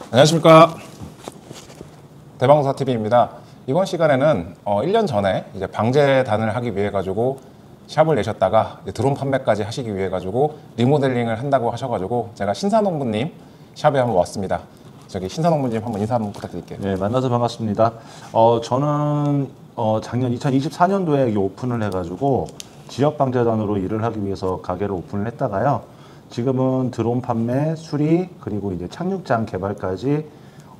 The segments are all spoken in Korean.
안녕하십니까. 대방사TV입니다. 이번 시간에는 1년 전에 이제 방제단을 하기 위해 가지고 샵을 내셨다가 이제 드론 판매까지 하시기 위해 가지고 리모델링을 한다고 하셔가지고 제가 신사농부님 샵에 한번 왔습니다. 저기 신사농부님 한번 인사 한번 부탁드릴게요. 네, 만나서 반갑습니다. 저는 작년 2024년도에 여기 오픈을 해가지고 지역 방제단으로 일을 하기 위해서 가게를 오픈을 했다가요. 지금은 드론 판매, 수리, 그리고 이제 착륙장 개발까지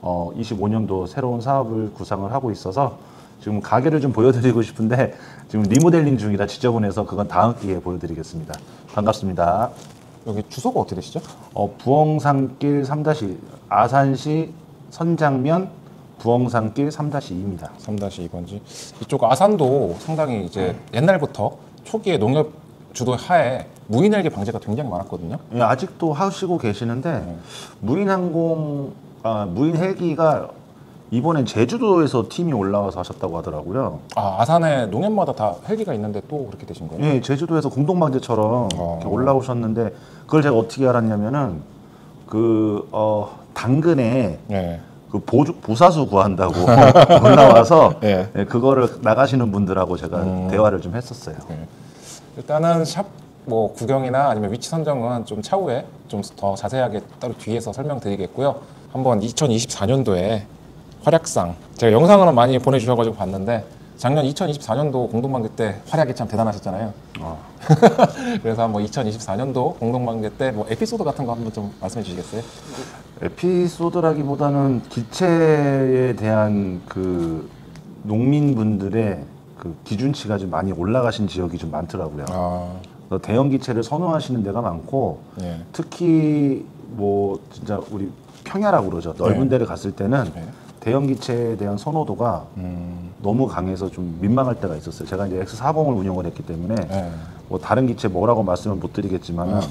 25년도 새로운 사업을 구상을 하고 있어서 지금 가게를 좀 보여드리고 싶은데 지금 리모델링 중이라 지저분해서 그건 다음 기회에 보여드리겠습니다. 반갑습니다. 여기 주소가 어떻게 되시죠? 부엉산길 3- 아산시 선장면 부엉산길 3-2입니다. 3-2번지. 이쪽 아산도 상당히 이제 옛날부터 초기에 농협 주도 하에 무인 헬기 방제가 굉장히 많았거든요. 예, 아직도 하시고 계시는데 무인 헬기가 이번엔 제주도에서 팀이 올라와서 하셨다고 하더라고요. 아산에 농협마다 다 헬기가 있는데 또 그렇게 되신 거예요? 예, 제주도에서 공동방제처럼 이렇게 올라오셨는데 그걸 제가 어떻게 알았냐면은 당근에 네. 그 보사수 구한다고 올라와서 네. 예, 그거를 나가시는 분들하고 제가 대화를 좀 했었어요. 네. 일단은 샵 뭐 구경이나 아니면 위치 선정은 좀 차후에 좀 더 자세하게 따로 뒤에서 설명드리겠고요. 한번 2024년도에 활약상 제가 영상으로 많이 보내주셔가지고 봤는데 작년 2024년도 공동방제 때 활약이 참 대단하셨잖아요. 그래서 한번 2024년도 공동방제 때 뭐 에피소드 같은 거 한번 좀 말씀해 주시겠어요? 에피소드라기보다는 기체에 대한 그 농민분들의 그 기준치가 좀 많이 올라가신 지역이 좀 많더라고요. 그래서 대형 기체를 선호하시는 데가 많고 네. 특히 뭐 진짜 우리 평야라고 그러죠. 넓은 네. 데를 갔을 때는 대형 기체에 대한 선호도가 너무 강해서 좀 민망할 때가 있었어요. 제가 이제 X40을 운영을 했기 때문에 뭐 다른 기체 뭐라고 말씀을 못 드리겠지만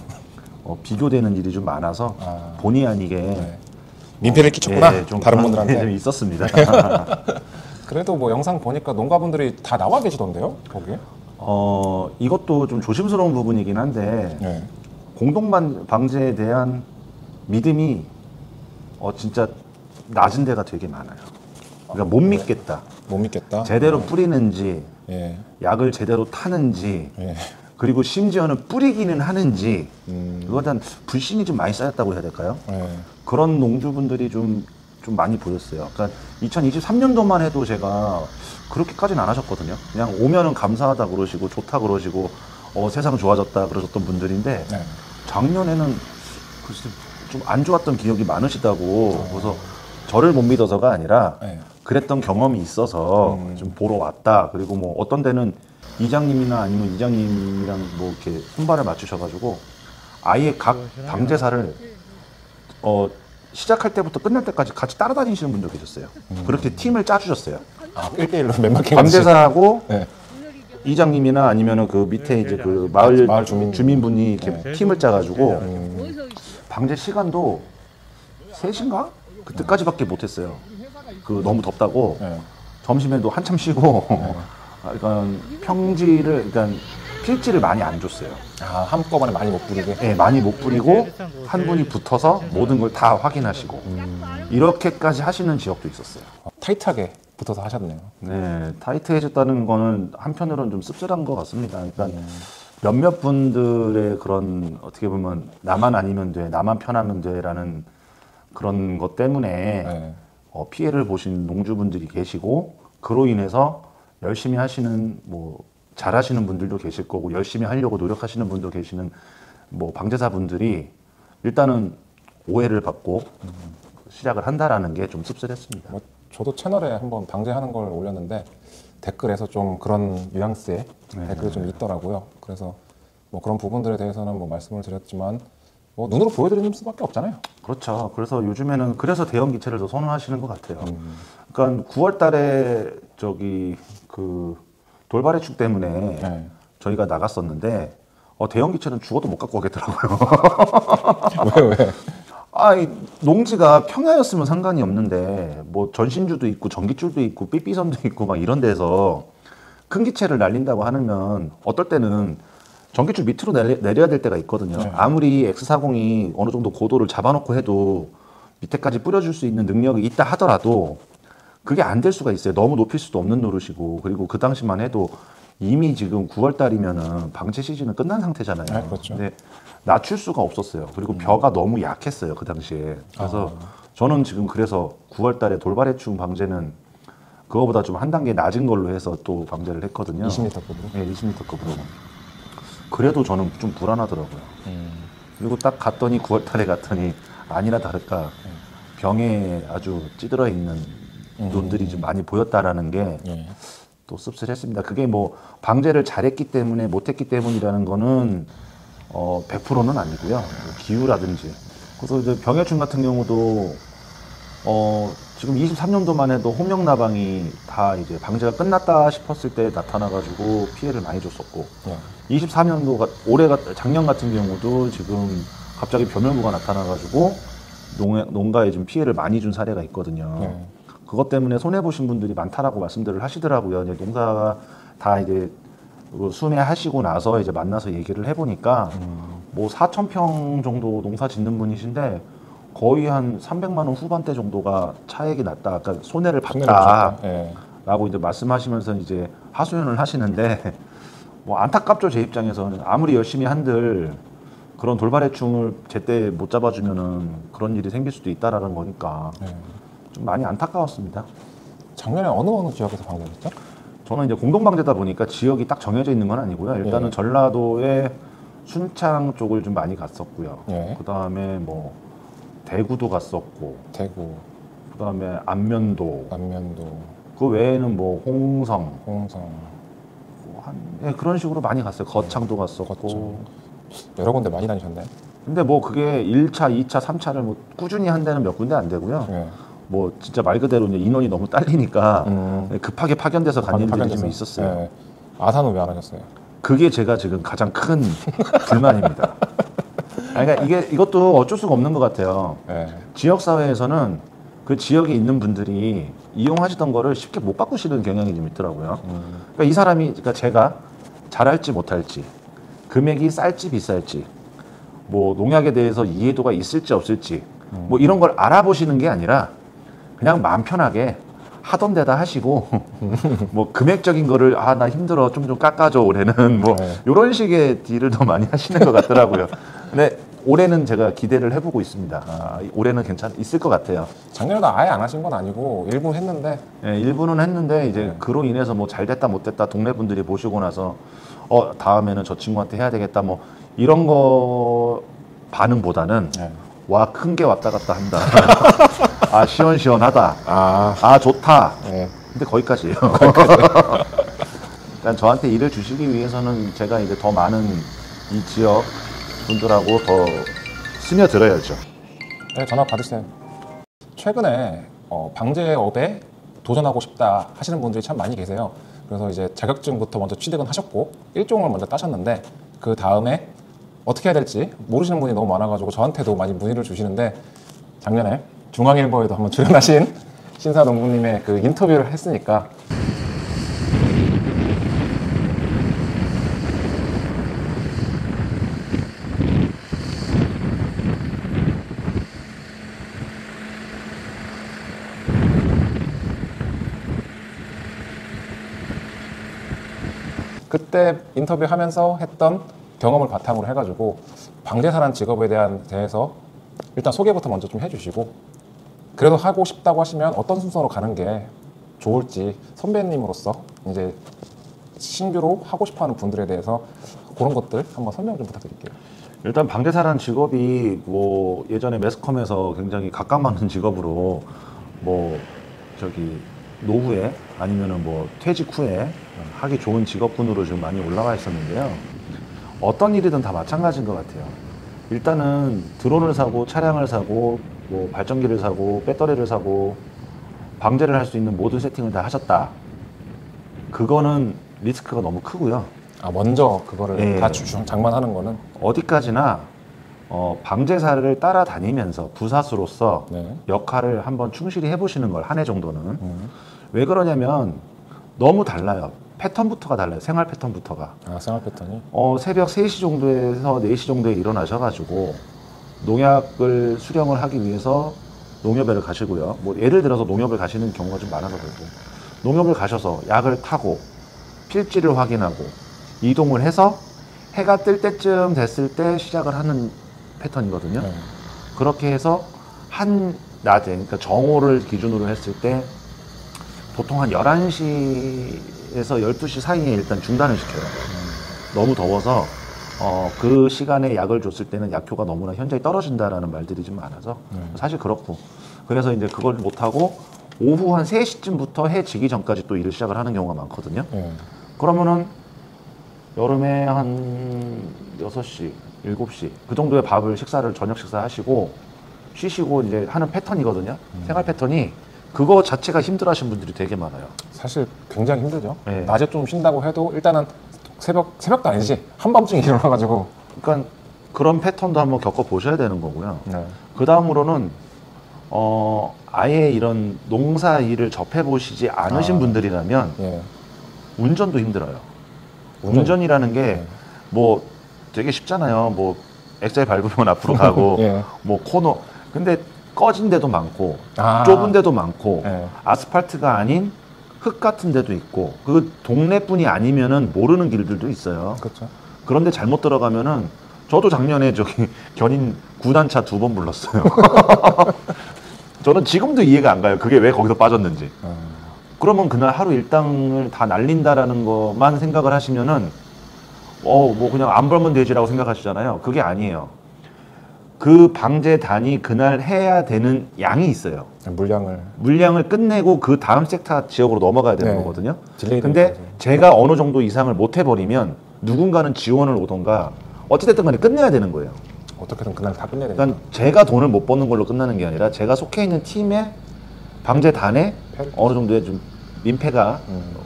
비교되는 일이 좀 많아서 본의 아니게 민폐를 끼쳤구나. 좀 다른 그런 분들한테. 게 좀 있었습니다. 그래도 뭐 영상 보니까 농가분들이 다 나와 계시던데요, 거기에? 이것도 좀 조심스러운 부분이긴 한데 네. 공동방제에 대한 믿음이 진짜 낮은 데가 되게 많아요. 그러니까 못 믿겠다. 못 믿겠다. 제대로 뿌리는지, 예. 약을 제대로 타는지, 예. 그리고 심지어는 뿌리기는 하는지, 그거에 대한 불신이 좀 많이 쌓였다고 해야 될까요? 예. 그런 농주분들이 좀 많이 보였어요. 그러니까 2023년도만 해도 제가 그렇게까지는 안 하셨거든요. 그냥 오면은 감사하다 그러시고, 좋다 그러시고, 세상 좋아졌다 그러셨던 분들인데, 네. 작년에는 좀 안 좋았던 기억이 많으시다고, 그래서 저를 못 믿어서가 아니라, 네. 그랬던 경험이 있어서 좀 보러 왔다. 그리고 뭐 어떤 데는 이장님이나 아니면 이장님이랑 뭐 이렇게 손발을 맞추셔가지고 아예 각 방제사를 시작할 때부터 끝날 때까지 같이 따라다니시는 분도 계셨어요. 그렇게 팀을 짜주셨어요. 1대1로 맨마킹 방제사하고 네. 이장님이나 아니면은 그 밑에 이제 그 마을 마을 주민분이 이렇게 팀을 짜가지고 방제 시간도 3시인가? 그때까지밖에 못했어요. 너무 덥다고 점심에도 한참 쉬고 그러니까 그러니까 필지를 많이 안 줬어요. 한꺼번에 많이 못 부리게. 네, 많이 못 부리고 한 분이 붙어서 모든 걸 다 확인하시고 이렇게까지 하시는 지역도 있었어요. 타이트하게 붙어서 하셨네요. 네, 타이트해졌다는 거는 한편으로는 좀 씁쓸한 것 같습니다. 그러니까 몇몇 분들의 그런 어떻게 보면 나만 아니면 돼, 나만 편하면 돼라는 그런 것 때문에 피해를 보신 농주분들이 계시고 그로 인해서 열심히 하시는 뭐 잘하시는 분들도 계실 거고 열심히 하려고 노력하시는 분도 계시는 뭐 방제사분들이 일단은 오해를 받고 시작을 한다라는 게 좀 씁쓸했습니다. 뭐 저도 채널에 한번 방제하는 걸 올렸는데 댓글에서 좀 그런 뉘앙스의 댓글이 좀 있더라고요. 그래서 뭐 그런 부분들에 대해서는 뭐 말씀을 드렸지만 뭐 눈으로 보여드리는 수밖에 없잖아요. 그렇죠. 그래서 요즘에는 그래서 대형 기체를 더 선호하시는 것 같아요. 그러니까 9월달에 그 돌발의 축 때문에 저희가 나갔었는데 대형 기체는 죽어도 못 갖고 오겠더라고요. 왜? 이 농지가 평야였으면 상관이 없는데 뭐 전신주도 있고 전기줄도 있고 삐삐선도 있고 막 이런 데서 큰 기체를 날린다고 하면 어떨 때는 전기줄 밑으로 내려야 될 때가 있거든요. 아무리 X40이 어느 정도 고도를 잡아놓고 해도 밑에까지 뿌려줄 수 있는 능력이 있다 하더라도 그게 안 될 수가 있어요. 너무 높일 수도 없는 노릇이고, 그리고 그 당시만 해도 이미 지금 9월 달이면은 방제 시즌은 끝난 상태잖아요. 네, 그렇죠. 근데 낮출 수가 없었어요. 그리고 벼가 너무 약했어요, 그 당시에. 그래서 저는 지금 그래서 9월 달에 돌발해충 방제는 그거보다 좀 한 단계 낮은 걸로 해서 또 방제를 했거든요. 20m급으로. 네, 20m급으로. 그래도 저는 좀 불안하더라고요. 그리고 딱 갔더니 9월 달에 갔더니 아니나 다를까 병에 아주 찌들어 있는 논들이 좀 많이 보였다라는 게 또 씁쓸했습니다. 그게 뭐 방제를 잘했기 때문에 못했기 때문이라는 거는 100%는 아니고요. 뭐 기후라든지. 그래서 이제 병해충 같은 경우도 지금 23년도만 해도 홍명나방이 다 이제 방제가 끝났다 싶었을 때 나타나가지고 피해를 많이 줬었고, 24년도가 작년 같은 경우도 지금 갑자기 벼멸구가 나타나가지고 농가에 좀 피해를 많이 준 사례가 있거든요. 그것 때문에 손해 보신 분들이 많다라고 말씀들을 하시더라고요. 이제 농사가 다 이제 수매하시고 나서 이제 만나서 얘기를 해보니까 뭐 4,000평 정도 농사 짓는 분이신데 거의 한 300만 원 후반대 정도가 차액이 났다. 그러니까 손해를 봤다라고 이제 말씀하시면서 이제 하소연을 하시는데, 뭐 안타깝죠. 제 입장에서는 아무리 열심히 한들 그런 돌발해충을 제때 못 잡아주면은 그런 일이 생길 수도 있다라는 거니까 좀 많이 안타까웠습니다. 작년에 어느 지역에서 방제했죠? 저는 이제 공동방제다 보니까 지역이 딱 정해져 있는 건 아니고요. 일단은 전라도의 순창 쪽을 좀 많이 갔었고요. 그 다음에 뭐 대구도 갔었고, 대구, 그 다음에 안면도, 안면도, 그 외에는 뭐 홍성, 뭐 그런 식으로 많이 갔어요. 거창도 갔었고. 거창. 여러 군데 많이 다니셨나요? 근데 뭐 그게 1차, 2차, 3차를 뭐 꾸준히 한 데는 몇 군데 안 되고요. 뭐 진짜 말 그대로 이제 인원이 너무 딸리니까 급하게 파견돼서 간 일들이 좀 있었어요. 아산은 왜 안 하셨어요? 그게 제가 지금 가장 큰 불만입니다. 그러니까 이것도 어쩔 수가 없는 것 같아요. 지역 사회에서는 그 지역에 있는 분들이 이용하시던 거를 쉽게 못 바꾸시는 경향이 좀 있더라고요. 그러니까 이 사람이, 그러니까 제가 잘할지 못할지, 금액이 쌀지 비쌀지, 뭐 농약에 대해서 이해도가 있을지 없을지, 뭐 이런 걸 알아보시는 게 아니라 그냥 마음 편하게 하던 데다 하시고 뭐 금액적인 거를 나 힘들어 좀 깎아줘 올해는 뭐 이런 식의 딜을 더 많이 하시는 것 같더라고요. 근데 올해는 제가 기대를 해보고 있습니다. 올해는 있을 것 같아요. 작년에도 아예 안 하신 건 아니고 일부 했는데. 일부는 했는데 이제 그로 인해서 뭐 잘 됐다 못 됐다 동네 분들이 보시고 나서 다음에는 저 친구한테 해야 되겠다 뭐 이런 거 반응보다는 와, 큰 게 왔다 갔다 한다. 시원시원하다. 좋다. 근데 거기까지예요. 일단 저한테 일을 주시기 위해서는 제가 이제 더 많은 이 지역 분들하고 더 스며들어야죠. 네, 전화 받으세요. 최근에 방제업에 도전하고 싶다 하시는 분들이 참 많이 계세요. 그래서 이제 자격증부터 먼저 취득은 하셨고 일종을 먼저 따셨는데 그 다음에 어떻게 해야 될지 모르시는 분이 너무 많아가지고 저한테도 많이 문의를 주시는데, 작년에 중앙일보에도 한번 출연하신 신사농부님의 그 인터뷰를 했으니까 그때 인터뷰하면서 했던 경험을 바탕으로 해가지고 방제사라는 직업에 대해서 일단 소개부터 먼저 좀 해주시고, 그래도 하고 싶다고 하시면 어떤 순서로 가는 게 좋을지 선배님으로서 이제 신규로 하고 싶어하는 분들에 대해서 그런 것들 한번 설명 좀 부탁드릴게요. 일단 방제사라는 직업이 뭐 예전에 매스컴에서 굉장히 각광받는 직업으로 뭐 노후에 아니면은 뭐 퇴직 후에 하기 좋은 직업군으로 지금 많이 올라와 있었는데요. 어떤 일이든 다 마찬가지인 것 같아요. 일단은 드론을 사고 차량을 사고 뭐 발전기를 사고 배터리를 사고 방제를 할 수 있는 모든 세팅을 다 하셨다. 그거는 리스크가 너무 크고요. 먼저 그거를 다 장만하는 거는 어디까지나 방제사를 따라다니면서 부사수로서 역할을 한번 충실히 해보시는 걸, 한 해 정도는. 왜 그러냐면 너무 달라요. 패턴부터가 달라요. 생활 패턴부터가. 생활 패턴이? 새벽 3시 정도에서 4시 정도에 일어나셔가지고 농약을 수령을 하기 위해서 농협에 가시고요. 뭐 예를 들어서 농협을 가시는 경우가 좀 많아서 그렇고 농협을 가셔서 약을 타고 필지를 확인하고 이동을 해서 해가 뜰 때쯤 됐을 때 시작을 하는 패턴이거든요. 네. 그렇게 해서 한 낮에, 그러니까 정오를 기준으로 했을 때 보통 한 11시에서 12시 사이에 일단 중단을 시켜요. 너무 더워서 그 시간에 약을 줬을 때는 약효가 너무나 현저히 떨어진다라는 말들이 좀 많아서 사실 그렇고, 그래서 이제 그걸 못하고 오후 한 3시쯤부터 해 지기 전까지 또 일을 시작을 하는 경우가 많거든요. 그러면은 여름에 한 6시, 7시 그 정도의 밥을 저녁 식사 하시고 쉬시고 이제 하는 패턴이거든요. 생활 패턴이 그거 자체가 힘들어하시는 분들이 되게 많아요. 사실 굉장히 힘들죠. 네. 낮에 좀 쉰다고 해도 일단은 새벽도 아니지 한밤중에 일어나가지고. 그러니까 그런 패턴도 한번 겪어 보셔야 되는 거고요. 네. 그 다음으로는 아예 이런 농사 일을 접해 보시지 않으신 분들이라면 예. 운전도 힘들어요. 운전이라는 게 뭐 되게 쉽잖아요. 뭐 엑셀 밟으면 앞으로 가고 예. 뭐 코너, 근데 꺼진 데도 많고 아. 좁은 데도 많고 예. 아스팔트가 아닌 흙 같은 데도 있고 그 동네뿐이 아니면은 모르는 길들도 있어요. 그렇죠. 그런데 잘못 들어가면은 저도 작년에 저기 견인 9단차 2번 불렀어요. 저는 지금도 이해가 안 가요. 그게 왜 거기서 빠졌는지. 그러면 그날 하루 일당을 다 날린다라는 것만 생각을 하시면은 뭐 그냥 안 벌면 되지라고 생각하시잖아요. 그게 아니에요. 그 방제단이 그날 해야 되는 양이 있어요. 물량을 끝내고 그 다음 섹터 지역으로 넘어가야 되는 네. 거거든요. 딜레이 근데 되는 제가 어느 정도 이상을 못 해버리면 누군가는 지원을 오던가 어찌됐든 간에 끝내야 되는 거예요. 어떻게든 그날 다 끝내야 되니까. 그러니까 제가 돈을 못 버는 걸로 끝나는 게 아니라 제가 속해 있는 팀의 방제단에 어느 정도의 좀 민폐가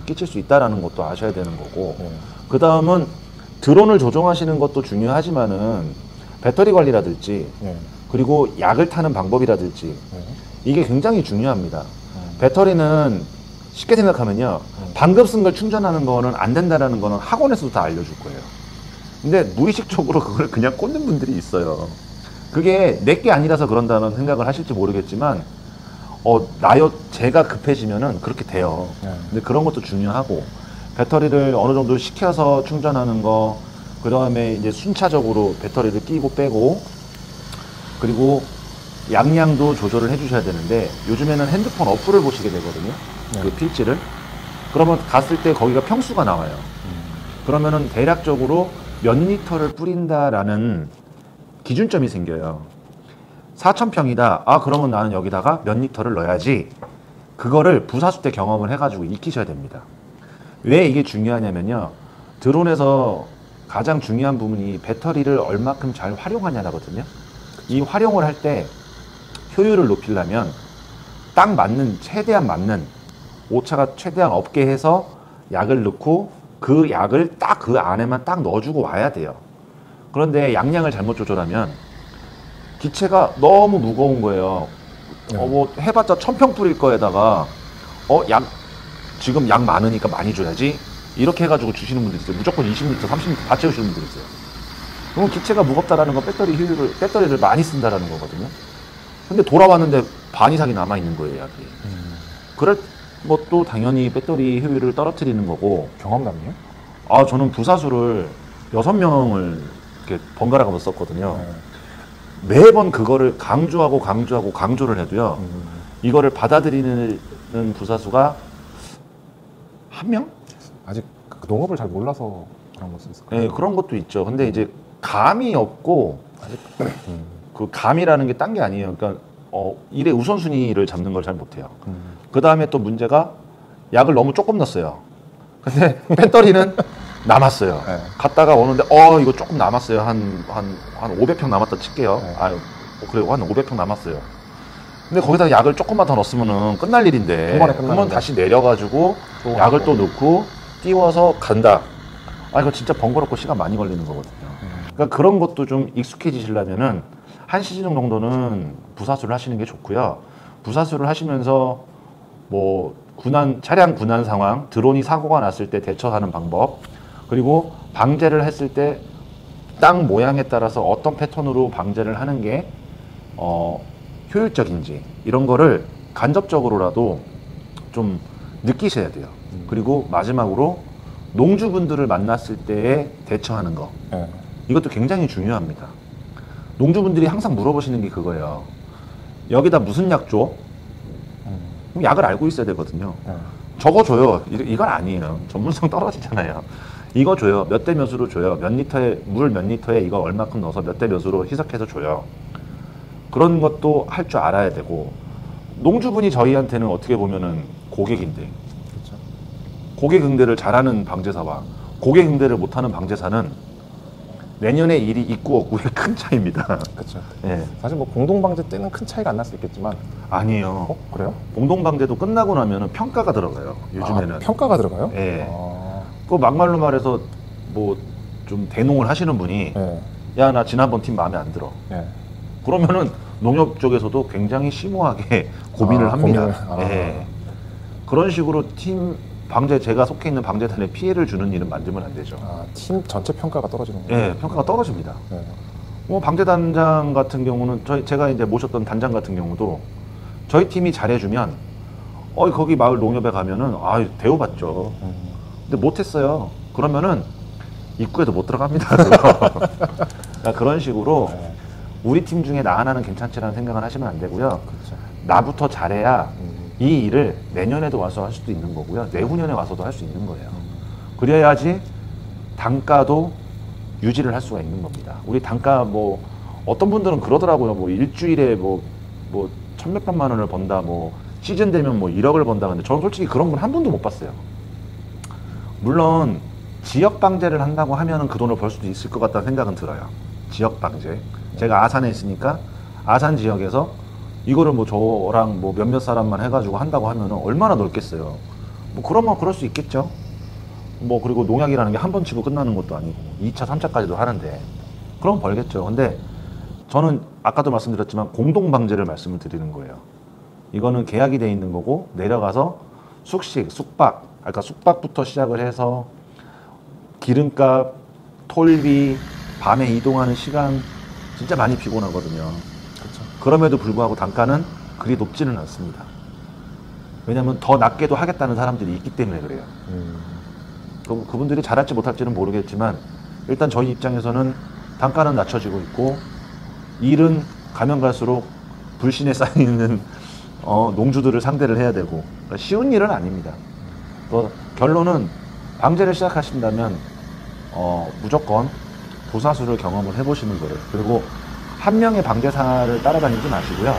끼칠 수 있다는 것도 아셔야 되는 거고, 그 다음은 드론을 조종하시는 것도 중요하지만은 배터리 관리라든지 그리고 약을 타는 방법이라든지 이게 굉장히 중요합니다. 배터리는 쉽게 생각하면요, 방금 쓴 걸 충전하는 거는 안 된다라는 거는 학원에서도 다 알려줄 거예요. 근데 무의식적으로 그걸 그냥 꽂는 분들이 있어요. 그게 내게 아니라서 그런다는 생각을 하실지 모르겠지만 제가 급해지면은 그렇게 돼요. 근데 그런 것도 중요하고, 배터리를 어느 정도 식혀서 충전하는 거, 그 다음에 이제 순차적으로 배터리를 끼고 빼고, 그리고 양량도 조절을 해주셔야 되는데, 요즘에는 핸드폰 어플을 보시게 되거든요. 그 필지를. 그러면 갔을 때 거기가 평수가 나와요. 그러면은 대략적으로 몇 리터를 뿌린다라는 기준점이 생겨요. 4,000평이다. 그러면 나는 여기다가 몇 리터를 넣어야지. 그거를 부사수 때 경험을 해가지고 익히셔야 됩니다. 왜 이게 중요하냐면요, 드론에서 가장 중요한 부분이 배터리를 얼마큼 잘 활용하냐거든요. 이 활용을 할 때 효율을 높이려면 딱 맞는, 최대한 맞는, 오차가 최대한 없게 해서 약을 넣고 그 약을 딱 그 안에만 딱 넣어주고 와야 돼요. 그런데 양량을 잘못 조절하면 기체가 너무 무거운 거예요. 뭐 해봤자 1,000평 뿌릴 거에다가 지금 약 많으니까 많이 줘야지 이렇게 해가지고 주시는 분들이 있어요. 무조건 20리터, 30리터 다 채우시는 분들이 있어요. 그러면 기체가 무겁다라는 건 배터리를 많이 쓴다라는 거거든요. 근데 돌아왔는데 반 이상이 남아있는 거예요, 약이. 그럴 것도 당연히 배터리 효율을 떨어뜨리는 거고. 경험담이요? 저는 부사수를 6명을 이렇게 번갈아 가면서 썼거든요. 매번 그거를 강조를 해도요, 이거를 받아들이는 부사수가 한 명? 아직 그 농업을 잘 몰라서 그런 걸 수 있을까요? 네, 그런 것도 있죠. 근데 이제 감이 없고, 그 감이라는 게 딴 게 아니에요. 그러니까 일의 우선순위를 잡는 걸 잘 못해요. 그 다음에 또 문제가 약을 너무 조금 넣었어요. 근데 배터리는 남았어요. 네. 갔다가 오는데 이거 조금 남았어요. 한 500평 남았다 칠게요. 그래, 한 500평 남았어요. 근데 거기다 약을 조금만 더 넣었으면은 끝날 일인데, 한 번에 끝나는데. 그러면 다시 내려가지고 또 약을 하고. 또 넣고 띄워서 간다. 이거 진짜 번거롭고 시간 많이 걸리는 거거든요. 그러니까 그런 것도 좀 익숙해지시려면은 한 시즌 정도는 부사수를 하시는 게 좋고요. 부사수를 하시면서 뭐 차량 군안 상황, 드론이 사고가 났을 때 대처하는 방법, 그리고 방제를 했을 때 땅 모양에 따라서 어떤 패턴으로 방제를 하는 게 효율적인지 이런 거를 간접적으로라도 좀 느끼셔야 돼요. 그리고 마지막으로 농주분들을 만났을 때에 대처하는 거. 네. 이것도 굉장히 중요합니다. 농주분들이 항상 물어보시는 게 그거예요. 여기다 무슨 약 줘? 그럼 약을 알고 있어야 되거든요. 네. 저거 줘요. 이건 아니에요. 전문성 떨어지잖아요. 이거 줘요. 몇 대 몇으로 줘요. 몇 리터에, 물 몇 리터에 이거 얼마큼 넣어서 몇 대 몇으로 희석해서 줘요. 그런 것도 할 줄 알아야 되고, 농주분이 저희한테는 어떻게 보면은 고객인데, 그렇죠. 고객 응대를 잘하는 방제사와 고객 응대를 못하는 방제사는 내년에 일이 있고 없고의 큰 차이입니다. 그렇죠. 예. 사실 뭐 공동 방제 때는 큰 차이가 안 날 수 있겠지만, 아니에요. 그래요? 공동방제도 끝나고 나면은 평가가 들어가요. 요즘에는. 아, 평가가 들어가요? 예. 아, 그 막말로 말해서 뭐 좀 대농을 하시는 분이 네. 야, 나 지난번 팀 마음에 안 들어. 네. 그러면은 농협 쪽에서도 굉장히 심오하게 고민을 합니다. 예. 그런 식으로 팀 방제, 제가 속해 있는 방제단에 피해를 주는 일은 만들면 안 되죠. 아, 팀 전체 평가가 떨어지는 거예요? 예, 평가가 떨어집니다. 네. 뭐 방제단장 같은 경우는 제가 이제 모셨던 단장 같은 경우도 저희 팀이 잘해주면 거기 마을 농협에 가면은 대우받죠. 근데 못했어요. 그러면은 입구에도 못 들어갑니다. 그러니까 그런 식으로 네. 우리 팀 중에 나 하나는 괜찮지라는 생각을 하시면 안 되고요. 그렇죠. 나부터 잘해야 이 일을 내년에도 와서 할 수도 있는 거고요. 내후년에 와서도 할 수 있는 거예요. 그래야지 단가도 유지를 할 수가 있는 겁니다. 우리 단가 뭐 어떤 분들은 그러더라고요. 뭐 일주일에 뭐 천몇백만 원을 번다. 뭐 시즌 되면 뭐 1억을 번다. 근데 저는 솔직히 그런 건 한 번도 못 봤어요. 물론 지역 방제를 한다고 하면은 그 돈을 벌 수도 있을 것 같다는 생각은 들어요. 지역 방제. 제가 아산에 있으니까 아산 지역에서 이거를 뭐 저랑 뭐 몇몇 사람만 해가지고 한다고 하면은 얼마나 넓겠어요. 뭐 그러면 그럴 수 있겠죠. 뭐 그리고 농약이라는 게 한 번 치고 끝나는 것도 아니고 2차, 3차까지도 하는데 그럼 벌겠죠. 근데 저는 아까도 말씀드렸지만 공동 방제를 말씀을 드리는 거예요. 이거는 계약이 돼 있는 거고 내려가서 숙식, 숙박, 그러니까 숙박부터 시작을 해서 기름값, 톨비, 밤에 이동하는 시간 진짜 많이 피곤하거든요. 그렇죠. 그럼에도 불구하고 단가는 그리 높지는 않습니다. 왜냐하면 더 낮게도 하겠다는 사람들이 있기 때문에 그래요. 그분들이 잘할지 못할지는 모르겠지만 일단 저희 입장에서는 단가는 낮춰지고 있고 일은 가면 갈수록 불신에 쌓이는 농주들을 상대를 해야 되고 그러니까 쉬운 일은 아닙니다. 결론은 방제를 시작하신다면 무조건 부사수를 경험을 해보시는 거예요. 그리고 한 명의 방제사를 따라다니지 마시고요.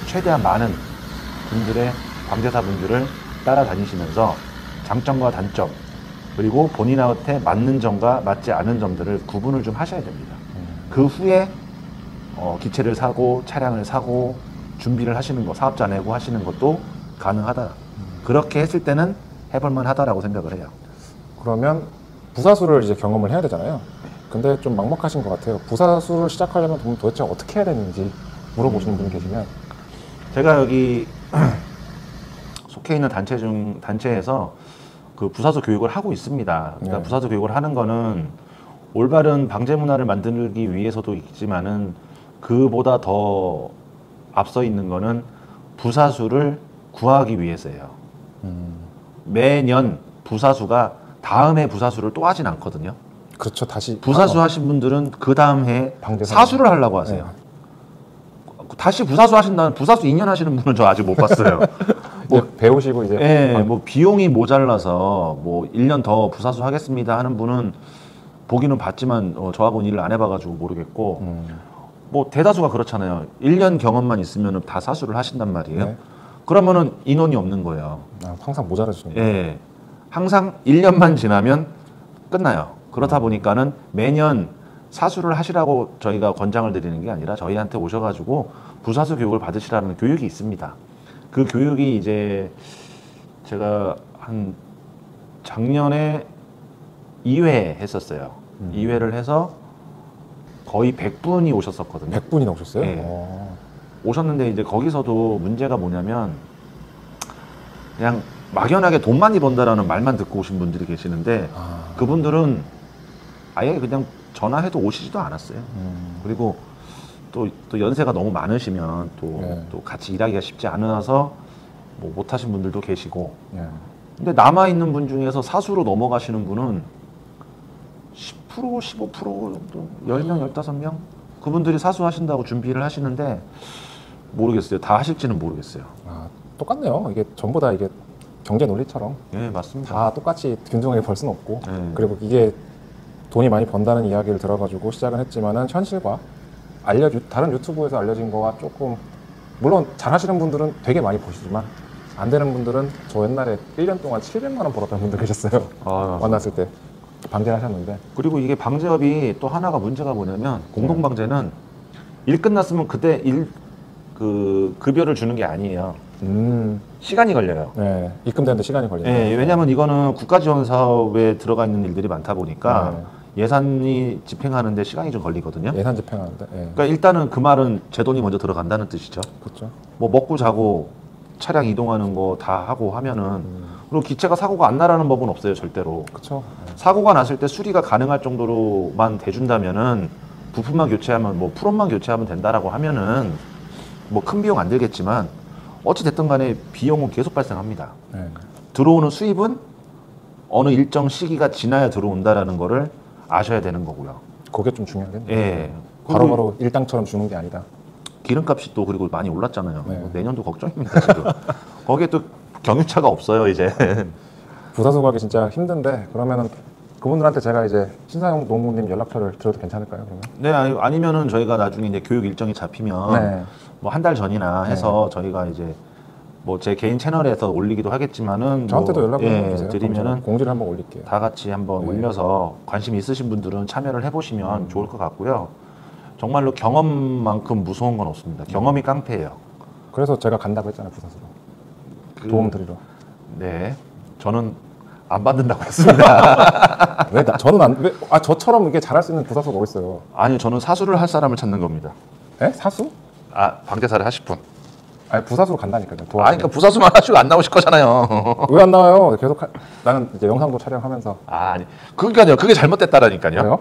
최대한 많은 분들의 방제사분들을 따라다니시면서 장점과 단점 그리고 본인한테 맞는 점과 맞지 않은 점들을 구분을 좀 하셔야 됩니다. 그 후에 기체를 사고 차량을 사고 준비를 하시는 거, 사업자 내고 하시는 것도 가능하다. 그렇게 했을 때는 해볼만 하다라고 생각을 해요. 그러면 부사수를 이제 경험을 해야 되잖아요. 근데 좀 막막하신 것 같아요. 부사수를 시작하려면 도대체 어떻게 해야 되는지 물어보시는 분이 계시면 제가 여기 속해 있는 단체에서 그 부사수 교육을 하고 있습니다. 그러니까 네. 부사수 교육을 하는 거는 올바른 방제 문화를 만들기 위해서도 있지만은 그보다 더 앞서 있는 거는 부사수를 구하기 위해서예요. 매년 부사수가 다음해 부사수를 또 하진 않거든요. 그렇죠. 다시 부사수 하신 분들은 그 다음 해에 방제사. 사수를 하려고 하세요. 다시 부사수 하신다는 부사수 2년 하시는 분은 저 아직 못 봤어요. 뭐 배우시고 이제 예, 뭐 비용이 모자라서 뭐 1년 더 부사수 하겠습니다 하는 분은 보기는 봤지만 저하고는 일을 안 해봐가지고 모르겠고 뭐 대다수가 그렇잖아요. 1년 경험만 있으면 다 사수를 하신단 말이에요. 네. 그러면은 인원이 없는 거예요. 항상 모자라시는 거예요. 예, 항상 1년만 지나면 끝나요. 그렇다 보니까는 매년 사수를 하시라고 저희가 권장을 드리는 게 아니라 저희한테 오셔가지고 부사수 교육을 받으시라는 교육이 있습니다. 그 교육이 이제 제가 한 작년에 2회 했었어요. 2회를 해서 거의 100분이 오셨었거든요. 100분이나 오셨어요? 네. 오셨는데 이제 거기서도 문제가 뭐냐면 그냥 막연하게 돈 많이 번다라는 말만 듣고 오신 분들이 계시는데 그분들은 아예 그냥 전화해도 오시지도 않았어요. 그리고 또 연세가 너무 많으시면 또 같이 일하기가 쉽지 않아서 뭐 못하신 분들도 계시고. 근데 남아 있는 분 중에서 사수로 넘어가시는 분은 10%, 15% 정도, 10명, 15명 그분들이 사수하신다고 준비를 하시는데 모르겠어요. 다 하실지는 모르겠어요. 아, 똑같네요. 이게 전부 다 이게 경제 논리처럼 예, 맞습니다. 다 똑같이 균등하게 벌 수는 없고 그리고 이게 돈이 많이 번다는 이야기를 들어가지고 시작은 했지만은 현실과 다른 유튜브에서 알려진 거와 조금 물론 잘하시는 분들은 되게 많이 보시지만 안 되는 분들은 저 옛날에 1년 동안 700만 원 벌었던 분들 계셨어요. 만났을 때 방제를 하셨는데. 그리고 이게 방제업이 또 하나가 문제가 뭐냐면 공동방제는 일 끝났으면 그때 급여를 주는 게 아니에요. 시간이 걸려요. 네, 입금되는데 시간이 걸려요. 네, 왜냐하면 이거는 국가지원 사업에 들어가 있는 일들이 많다 보니까 예산이 집행하는데 시간이 좀 걸리거든요. 예산 집행하는데. 그러니까 일단은 그 말은 제 돈이 먼저 들어간다는 뜻이죠. 그렇죠. 뭐 먹고 자고 차량 이동하는 거 다 하고 하면은 그리고 기체가 사고가 안 나라는 법은 없어요, 절대로. 그렇죠. 사고가 났을 때 수리가 가능할 정도로만 대준다면은 부품만 교체하면 뭐 프롬만 교체하면 된다라고 하면은 뭐 큰 비용 안 들겠지만 어찌 됐든 간에 비용은 계속 발생합니다. 들어오는 수입은 어느 일정 시기가 지나야 들어온다라는 거를 아셔야 되는 거고요. 그게 좀 중요하겠네요. 예. 바로바로 일당처럼 주는 게 아니다. 기름값이 또 그리고 많이 올랐잖아요. 내년도 걱정입니다, 지금. 거기에 또 경유차가 없어요, 이제. 부사수 가기 진짜 힘든데 그러면은 그분들한테 제가 이제 신사영 농무님 연락처를 드려도 괜찮을까요, 그러면? 네, 아니면은 저희가 나중에 이제 교육 일정이 잡히면 뭐 한 달 전이나 해서 저희가 이제 뭐 제 개인 채널에서 올리기도 하겠지만은 저한테도 뭐, 연락을 주세요. 드리면은 공지를 한번 올릴게요. 다 같이 한번 올려서 관심 있으신 분들은 참여를 해보시면 좋을 것 같고요. 정말로 경험만큼 무서운 건 없습니다. 경험이 깡패예요. 그래서 제가 간다고 했잖아요, 부사수로. 도움 드리러. 네, 저는 안 받는다고 했습니다. 저처럼 이게 잘할 수 있는 부사수가 어디 있어요? 아니요, 저는 사수를 할 사람을 찾는 겁니다. 에? 사수? 방대사를 하실 분. 아니 부사수로 간다니까요. 그러니까 부사수만 하시고 안 나오실 거잖아요. 왜 안 나와요? 나는 이제 영상도 촬영하면서. 아니, 그러니까요. 그게 잘못됐다라니까요. 왜요?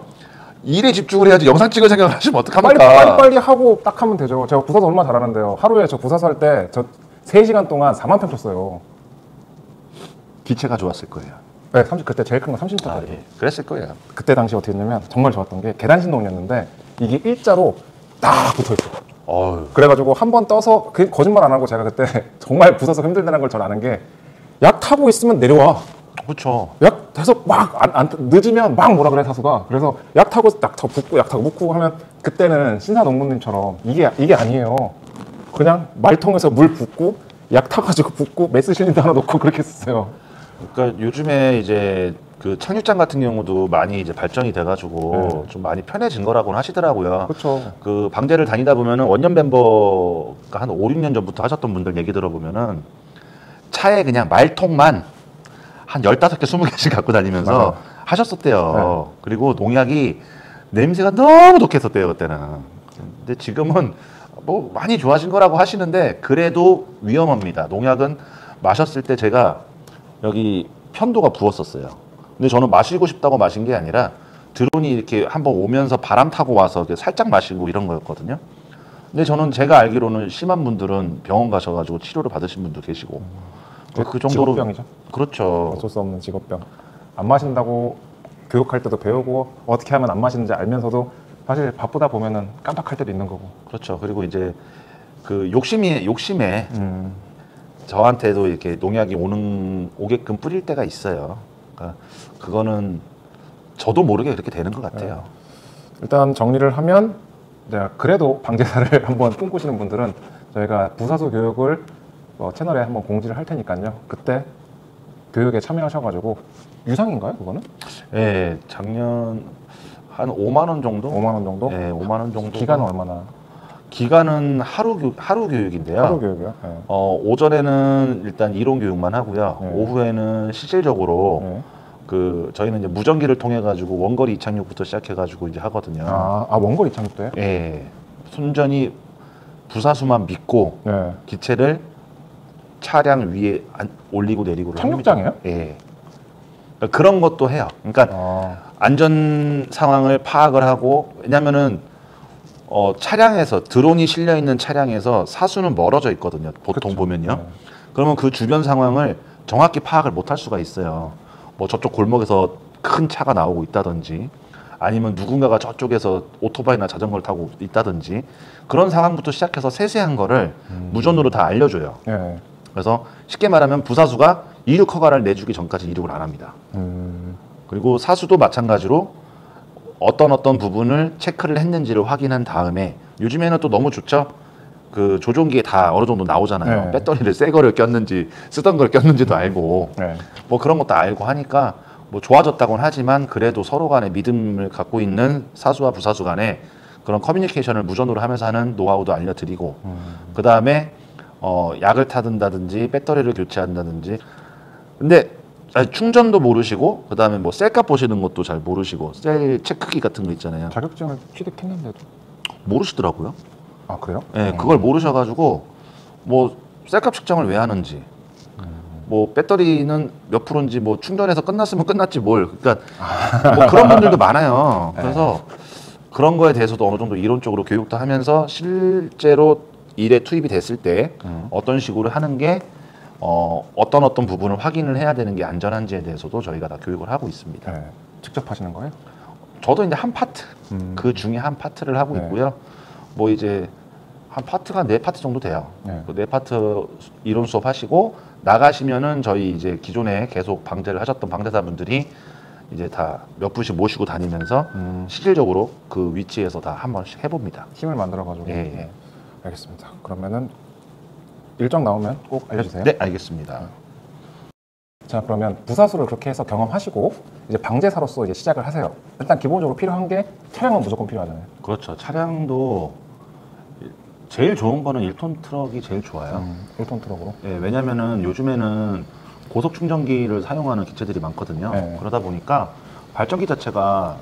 일에 집중을 해야지 영상 찍을 생각을 하시면 어떡합니까? 빨리 하고 딱 하면 되죠. 제가 부사수 얼마나 잘하는데요. 하루에 저 부사수 할 때 저 3시간 동안 4만 평 쳤어요. 기체가 좋았을 거예요. 네, 그때 제일 큰 거 30m짜리. 예, 그랬을 거예요. 그때 당시 어떻게 했냐면 정말 좋았던 게 계단 신동이었는데 이게 일자로 딱 붙어있어. 그래가지고 한 번 떠서 거짓말 안 하고 제가 그때 정말 부사수 힘들다는 걸 잘 아는 게 약 타고 있으면 내려와. 그렇죠. 약 해서 막 늦으면 막 뭐라 그래 사수가. 그래서 약 타고 약 타고 붙고 약 타고 묶고 하면 그때는 신사농무님처럼 이게 아니에요. 그냥 말통에서 물 붓고 약 타가지고 붓고 메스 실린더 하나 놓고 그렇게 했어요. 그러니까 요즘에 이제 그 착륙장 같은 경우도 많이 이제 발전이 돼가지고 좀 많이 편해진 거라고는 하시더라고요. 그렇죠. 그 방제를 다니다 보면은 원년 멤버가 한 5, 6년 전부터 하셨던 분들 얘기 들어보면은 차에 그냥 말통만 한 15개, 20개씩 갖고 다니면서 하셨었대요. 그리고 농약이 냄새가 너무 독했었대요, 그때는. 근데 지금은 뭐 많이 좋아진 거라고 하시는데 그래도 위험합니다. 농약은 마셨을 때 제가 여기 편도가 부었었어요. 근데 저는 마시고 싶다고 마신 게 아니라 드론이 이렇게 한번 오면서 바람 타고 와서 살짝 마시고 이런 거였거든요. 근데 저는 제가 알기로는 심한 분들은 병원 가셔가지고 치료를 받으신 분도 계시고 그 정도로. 직업병이죠. 그렇죠. 어쩔 수 없는 직업병. 안 마신다고 교육할 때도 배우고 어떻게 하면 안 마시는지 알면서도 사실 바쁘다 보면은 깜빡할 때도 있는 거고. 그렇죠. 그리고 이제 그 욕심에 저한테도 이렇게 농약이 오게끔 뿌릴 때가 있어요. 그러니까 그거는 저도 모르게 그렇게 되는 것 같아요. 일단 정리를 하면 그래도 방제사를 한번 꿈꾸시는 분들은 저희가 부사수 교육을 채널에 한번 공지를 할 테니까요. 그때 교육에 참여하셔가지고 유상인가요, 그거는? 네, 작년 한 5만 원 정도? 5만 원 정도? 네, 5만 원 정도. 기간은 얼마나? 기간은 하루 교육인데요. 하루 교육이요? 네. 오전에는 일단 이론 교육만 하고요. 오후에는 실질적으로 저희는 이제 무전기를 통해 가지고 원거리 이착륙부터 시작해 가지고 이제 하거든요. 원거리 이착륙도 해요? 예. 순전히 부사수만 믿고 기체를 차량 위에 올리고 내리고를 착륙장이에요? 합니다. 예. 그러니까 그런 것도 해요. 그러니까 안전 상황을 파악을 하고, 왜냐면은 차량에서 드론이 실려 있는 차량에서 사수는 멀어져 있거든요. 보통 그쵸. 보면요. 네. 그러면 그 주변 상황을 정확히 파악을 못 할 수가 있어요. 뭐 저쪽 골목에서 큰 차가 나오고 있다든지 아니면 누군가가 저쪽에서 오토바이나 자전거를 타고 있다든지 그런 상황부터 시작해서 세세한 거를 무전으로 다 알려줘요. 네. 그래서 쉽게 말하면 부사수가 이륙 허가를 내주기 전까지 이륙을 안 합니다. 그리고 사수도 마찬가지로 어떤 부분을 체크를 했는지를 확인한 다음에 요즘에는 또 너무 좋죠. 그 조종기에 다 어느 정도 나오잖아요. 네. 배터리를 새 거를 꼈는지 쓰던 걸 꼈는지도 알고 네. 뭐 그런 것도 알고 하니까 뭐 좋아졌다고는 하지만 그래도 서로 간에 믿음을 갖고 있는 사수와 부사수 간에 그런 커뮤니케이션을 무전으로 하면서 하는 노하우도 알려드리고 그 다음에 약을 타든다든지 배터리를 교체한다든지 근데 충전도 모르시고 그 다음에 뭐 셀값 보시는 것도 잘 모르시고 셀 체크기 같은 거 있잖아요. 자격증을 취득했는데도. 모르시더라고요. 아 그래요? 네, 그걸 모르셔가지고 뭐 셀값 측정을 왜 하는지 뭐 배터리는 몇 프로인지 뭐 충전해서 끝났으면 끝났지 뭘 그러니까 뭐 그런 분들도 많아요. 그래서 그런 거에 대해서도 어느 정도 이론적으로 교육도 하면서 실제로 일에 투입이 됐을 때 어떤 식으로 하는 게 어떤 부분을 확인을 해야 되는 게 안전한지에 대해서도 저희가 다 교육을 하는 있습니다. 네. 직접 하시는 거예요? 저도 이제 한 파트 그 중에 한 파트를 하고 네. 있고요. 뭐 이제 한 파트가 4파트 정도 돼요. 네. 그 4파트 이론 수업 하시고 나가시면은 저희 이제 기존에 계속 방제를 하셨던 방제사분들이 이제 다 몇 분씩 모시고 다니면서 실질적으로 그 위치에서 다 한 번씩 해봅니다. 팀을 만들어가지고. 예, 예. 네. 알겠습니다. 그러면은 일정 나오면 꼭 알려주세요. 네, 알겠습니다. 자 그러면 부사수를 그렇게 해서 경험하시고 이제 방제사로서 이제 시작을 하세요. 일단 기본적으로 필요한 게 차량은 무조건 필요하잖아요. 그렇죠. 차량도 제일 좋은 거는 1톤 트럭이 제일 좋아요. 1톤 트럭으로. 예, 왜냐면은 요즘에는 고속 충전기를 사용하는 기체들이 많거든요. 네. 그러다 보니까 발전기 자체가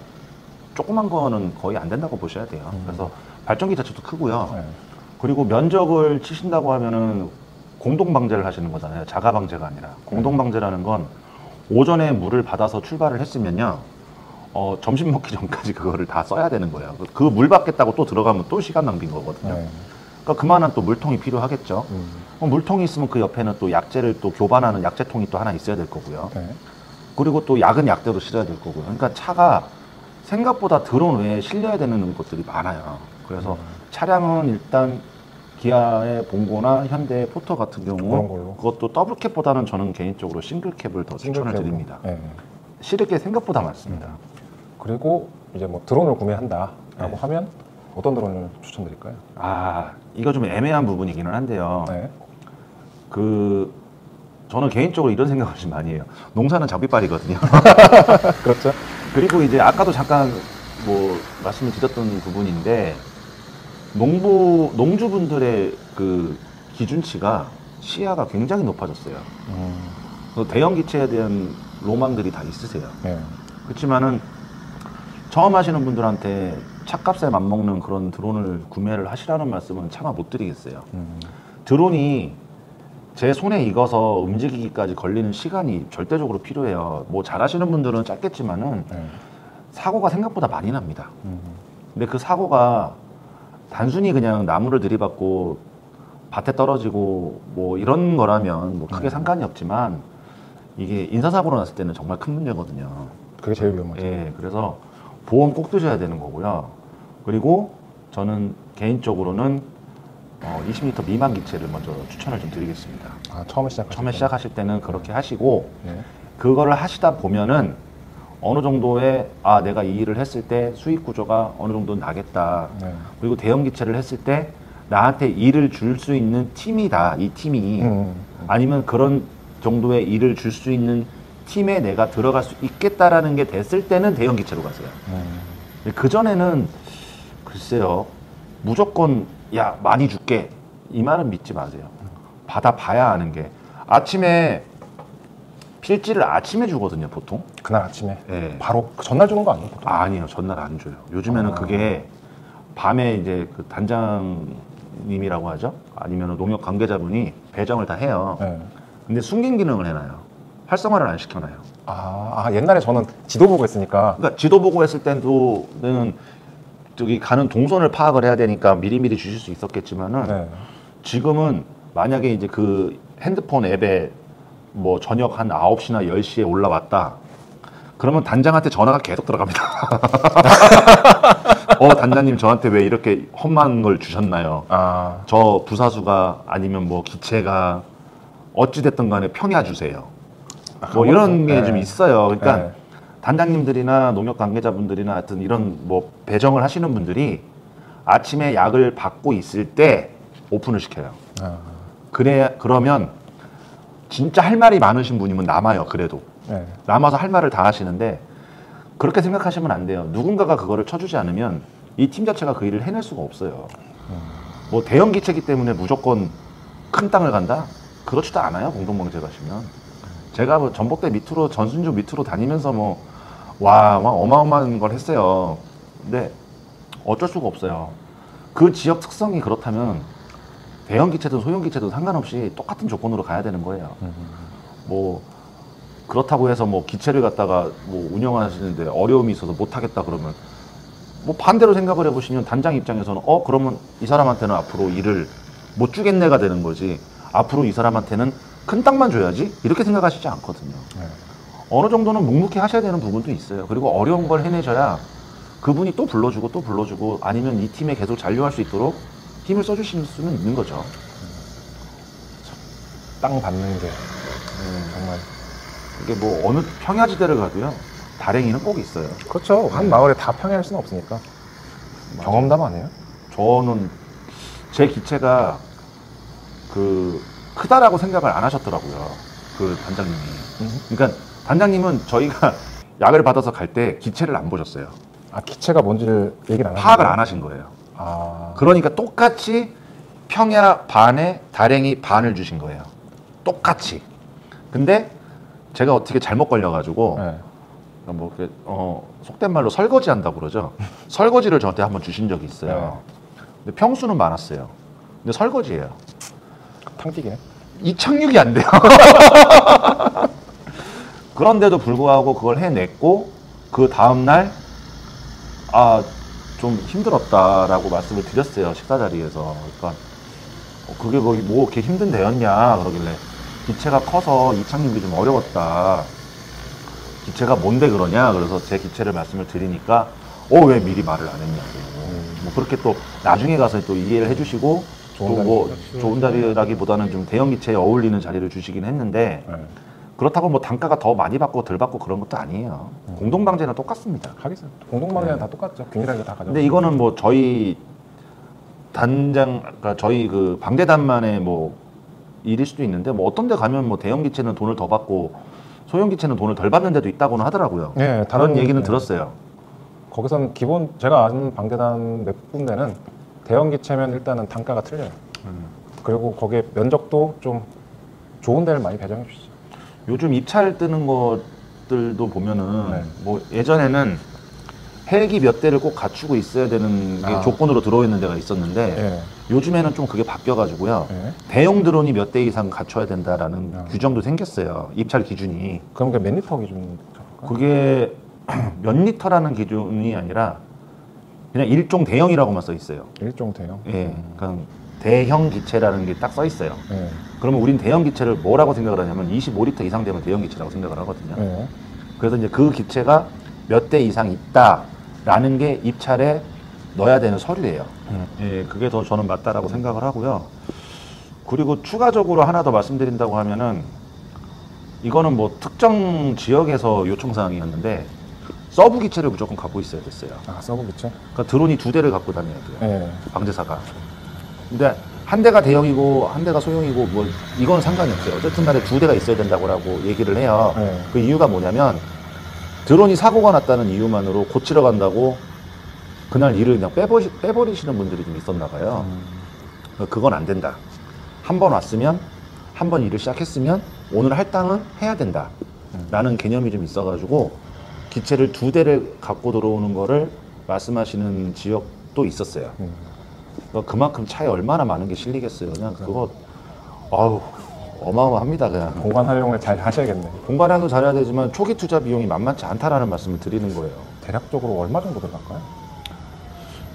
조그만 거는 거의 안 된다고 보셔야 돼요. 그래서 발전기 자체도 크고요. 네. 그리고 면적을 치신다고 하면은 공동 방제를 하시는 거잖아요. 자가 방제가 아니라 공동 방제라는 건 오전에 물을 받아서 출발을 했으면요. 점심 먹기 전까지 그거를 다 써야 되는 거예요. 그 물 받겠다고 또 들어가면 또 시간 낭비인 거거든요. 네. 그러니까 그만한 또 물통이 필요하겠죠. 물통이 있으면 그 옆에는 또 약재를 또 교반하는 약재통이 또 하나 있어야 될 거고요. 네. 그리고 또 약은 약대로 실어야 될 거고요. 그러니까 차가 생각보다 드론 외에 실려야 되는 것들이 많아요. 그래서 차량은 일단 기아의 봉고나 현대의 포터 같은 그런 경우 걸로. 그것도 더블캡보다는 저는 개인적으로 싱글캡을 더 추천을 싱글캡으로. 드립니다. 네. 실을 게 생각보다 많습니다. 그리고 이제 뭐 드론을 구매한다라고 네. 하면 어떤 드론을 추천드릴까요? 아, 이거 좀 애매한 부분이기는 한데요. 네. 저는 개인적으로 이런 생각을 좀 많이 해요. 농사는 장비빨이거든요. 그렇죠. 그리고 이제 아까도 잠깐 뭐 말씀을 드렸던 부분인데 농주분들의 그 기준치가 시야가 굉장히 높아졌어요. 대형 기체에 대한 로망들이 다 있으세요. 네. 그렇지만은 처음 하시는 분들한테 차값에 맞먹는 그런 드론을 구매를 하시라는 말씀은 차마 못 드리겠어요. 드론이 제 손에 익어서 움직이기까지 걸리는 시간이 절대적으로 필요해요. 뭐 잘하시는 분들은 짧겠지만은 네. 사고가 생각보다 많이 납니다. 근데 그 사고가 단순히 그냥 나무를 들이받고 밭에 떨어지고 뭐 이런 거라면 뭐 크게 상관이 없지만 이게 인사사고로 났을 때는 정말 큰 문제거든요. 그게 제일 위험하죠. 예, 그래서 보험 꼭 드셔야 되는 거고요. 그리고 저는 개인적으로는 20리터 미만 기체를 먼저 추천을 좀 드리겠습니다. 아, 처음에 시작하실 때는 그렇게 하시고 네. 그거를 하시다 보면은 어느 정도의 내가 이 일을 했을 때 수익 구조가 어느 정도 나겠다. 네. 그리고 대형 기체를 했을 때 나한테 일을 줄 수 있는 팀이다. 이 팀이 아니면 그런 정도의 일을 줄 수 있는 팀에 내가 들어갈 수 있겠다라는 게 됐을 때는 대형 기체로 가세요. 그 전에는 글쎄요, 무조건 야 많이 줄게 이 말은 믿지 마세요. 받아봐야 하는 게 아침에 필지를 아침에 주거든요, 보통. 그날 아침에 예. 바로 그 전날 주는 거 아니에요? 보통? 아니요, 전날 안 줘요. 요즘에는 그게 밤에 이제 그 단장님이라고 하죠. 아니면 농협 관계자분이 배정을 다 해요. 네. 근데 숨긴 기능을 해놔요. 활성화를 안 시켜놔요. 옛날에 저는 지도 보고 했으니까 그러니까 지도 보고 했을 때는 저기 가는 동선을 파악을 해야 되니까 미리미리 주실 수 있었겠지만은 네. 지금은 만약에 이제 그 핸드폰 앱에 뭐 저녁 한 9시나 10시에 올라왔다. 그러면 단장한테 전화가 계속 들어갑니다. 단장님 저한테 왜 이렇게 험한 걸 주셨나요? 아, 저 부사수가 아니면 뭐 기체가 어찌됐든 간에 평야 주세요. 뭐 이런 게 좀 네. 있어요. 그러니까 네. 단장님들이나 농협 관계자분들이나 하여튼 이런 뭐 배정을 하시는 분들이 아침에 약을 받고 있을 때 오픈을 시켜요. 아, 그러면 진짜 할 말이 많으신 분이면 남아요. 그래도 네. 남아서 할 말을 다 하시는데 그렇게 생각하시면 안 돼요. 누군가가 그거를 쳐주지 않으면 이 팀 자체가 그 일을 해낼 수가 없어요. 뭐 대형 기체기 때문에 무조건 큰 땅을 간다? 그렇지도 않아요. 공동방제 가시면. 제가 뭐 전봇대 밑으로 전순주 밑으로 다니면서 막 어마어마한 걸 했어요. 근데 어쩔 수가 없어요. 그 지역 특성이 그렇다면 대형 기체든 소형 기체든 상관없이 똑같은 조건으로 가야 되는 거예요. 뭐 그렇다고 해서 뭐 기체를 갖다가 뭐 운영하시는데 어려움이 있어서 못 하겠다 그러면 뭐 반대로 생각을 해보시면 단장 입장에서는 그러면 이 사람한테는 앞으로 일을 못 주겠네가 되는 거지. 앞으로 이 사람한테는 큰 땅만 줘야지 이렇게 생각하시지 않거든요. 네. 어느 정도는 묵묵히 하셔야 되는 부분도 있어요. 그리고 어려운 걸 해내셔야 그분이 또 불러주고 아니면 이 팀에 계속 잔류할 수 있도록 힘을 써주실 수는 있는 거죠. 땅 받는 게 정말. 이게 뭐 어느 평야지대를 가도요 다랭이는 꼭 있어요. 그렇죠. 한 마을에 다 평야할 수는 없으니까. 경험담 아니에요? 저는 제 기체가 그 크다라고 생각을 안 하셨더라고요. 그 단장님이. 그러니까 단장님은 저희가 약을 받아서 갈 때 기체를 안 보셨어요. 아, 기체가 뭔지를 얘기를 안 파악을 하셨어요? 안 하신 거예요. 아, 그러니까 똑같이 평야 반에 다랭이 반을 주신 거예요. 똑같이. 근데 제가 어떻게 잘못 걸려가지고 네. 뭐 이렇게 속된 말로 설거지 한다고 그러죠. 설거지를 저한테 한번 주신 적이 있어요. 네. 근데 평수는 많았어요. 근데 설거지예요. 탕튀기네. 이착륙이 안 돼요. 그런데도 불구하고 그걸 해냈고 그 다음날 좀 힘들었다라고 말씀을 드렸어요. 식사 자리에서. 그러니까 그게 뭐 이렇게 힘든 데였냐 그러길래 기체가 커서 이착륙이 좀 어려웠다. 기체가 뭔데 그러냐 그래서 제 기체를 말씀을 드리니까 왜 미리 말을 안 했냐고. 뭐 그렇게 또 나중에 가서 또 이해를 해주시고 또 뭐 좋은 자리라기보다는 좀 대형 기체에 어울리는 자리를 주시긴 했는데 네. 그렇다고 뭐 단가가 더 많이 받고 덜 받고 그런 것도 아니에요. 공동방제는 똑같습니다. 하겠어요. 공동방제는 네. 다 똑같죠. 균일하게 다 가져. 근데 이거는 뭐 저희 그러니까 저희 그 방대단만의 뭐 일일 수도 있는데 뭐 어떤 데 가면 뭐 대형 기체는 돈을 더 받고 소형 기체는 돈을 덜 받는 데도 있다고는 하더라고요. 네, 다른 얘기는 네. 들었어요. 거기선 기본 제가 아는 방대단 몇 군데는 대형 기체면 일단은 단가가 틀려요. 그리고 거기에 면적도 좀 좋은 데를 많이 배정해 주시죠. 요즘 입찰 뜨는 것들도 보면은 네. 뭐 예전에는 헬기 몇 대를 꼭 갖추고 있어야 되는 게 조건으로 들어있는 데가 있었는데 네. 요즘에는 좀 그게 바뀌어가지고요. 네. 대형 드론이 몇 대 이상 갖춰야 된다라는 규정도 생겼어요. 입찰 기준이. 그럼 그게 몇 리터 기준? 그게 몇 리터라는 기준이 아니라 그냥 일종 대형이라고만 써 있어요. 일종 대형. 예, 그냥 대형 기체라는 게 딱 써 있어요. 네. 그러면 우린 대형 기체를 뭐라고 생각을 하냐면 25리터 이상 되면 대형 기체라고 생각을 하거든요. 네. 그래서 이제 그 기체가 몇 대 이상 있다라는 게 입찰에 넣어야 되는 서류예요. 예, 그게 더 저는 맞다라고 생각을 하고요. 그리고 추가적으로 하나 더 말씀드린다고 하면은 이거는 뭐 특정 지역에서 요청 사항이었는데 서브 기체를 무조건 갖고 있어야 됐어요. 아, 서브 기체? 그러니까 드론이 2대를 갖고 다녀야 돼요. 네. 방제사가. 근데 한 대가 대형이고 한 대가 소형이고 뭐 이건 상관이 없어요. 어쨌든 간에 2대가 있어야 된다고 얘기를 해요. 네. 그 이유가 뭐냐면 드론이 사고가 났다는 이유만으로 고치러 간다고 그날 일을 그냥 빼버리시는 분들이 좀 있었나 봐요. 그건 안 된다. 한 번 왔으면 한 번 일을 시작했으면 오늘 할당은 해야 된다. 라는 개념이 좀 있어가지고 기체를 2대를 갖고 들어오는 거를 말씀하시는 지역도 있었어요. 그러니까 그만큼 차에 얼마나 많은 게 실리겠어요. 그냥 그거 어마어마합니다. 그냥 공간 활용을 잘 하셔야겠네. 공간 활용 잘해야 되지만 초기 투자 비용이 만만치 않다라는 말씀을 드리는 거예요. 대략적으로 얼마 정도 들어갈까요?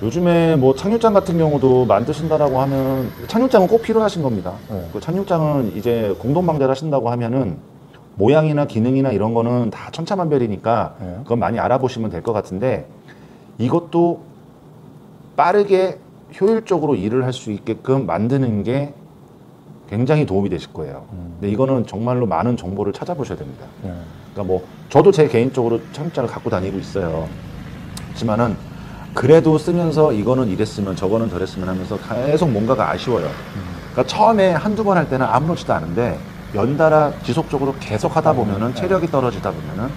요즘에 뭐 착륙장 같은 경우도 만드신다라고 하면 착륙장은 꼭 필요하신 겁니다. 네. 그 착륙장은 이제 공동방대를 하신다고 하면은 모양이나 기능이나 이런 거는 다 천차만별이니까 네. 그건 많이 알아보시면 될 것 같은데 이것도 빠르게 효율적으로 일을 할 수 있게끔 만드는 게 굉장히 도움이 되실 거예요. 근데 이거는 정말로 많은 정보를 찾아보셔야 됩니다. 네. 그러니까 뭐 저도 제 개인적으로 착륙장을 갖고 다니고 있어요. 하지만은 그래도 쓰면서 이거는 이랬으면 저거는 저랬으면 하면서 계속 뭔가가 아쉬워요. 그러니까 처음에 한두 번 할 때는 아무렇지도 않은데 연달아 지속적으로 계속 하다 보면은 체력이 떨어지다 보면은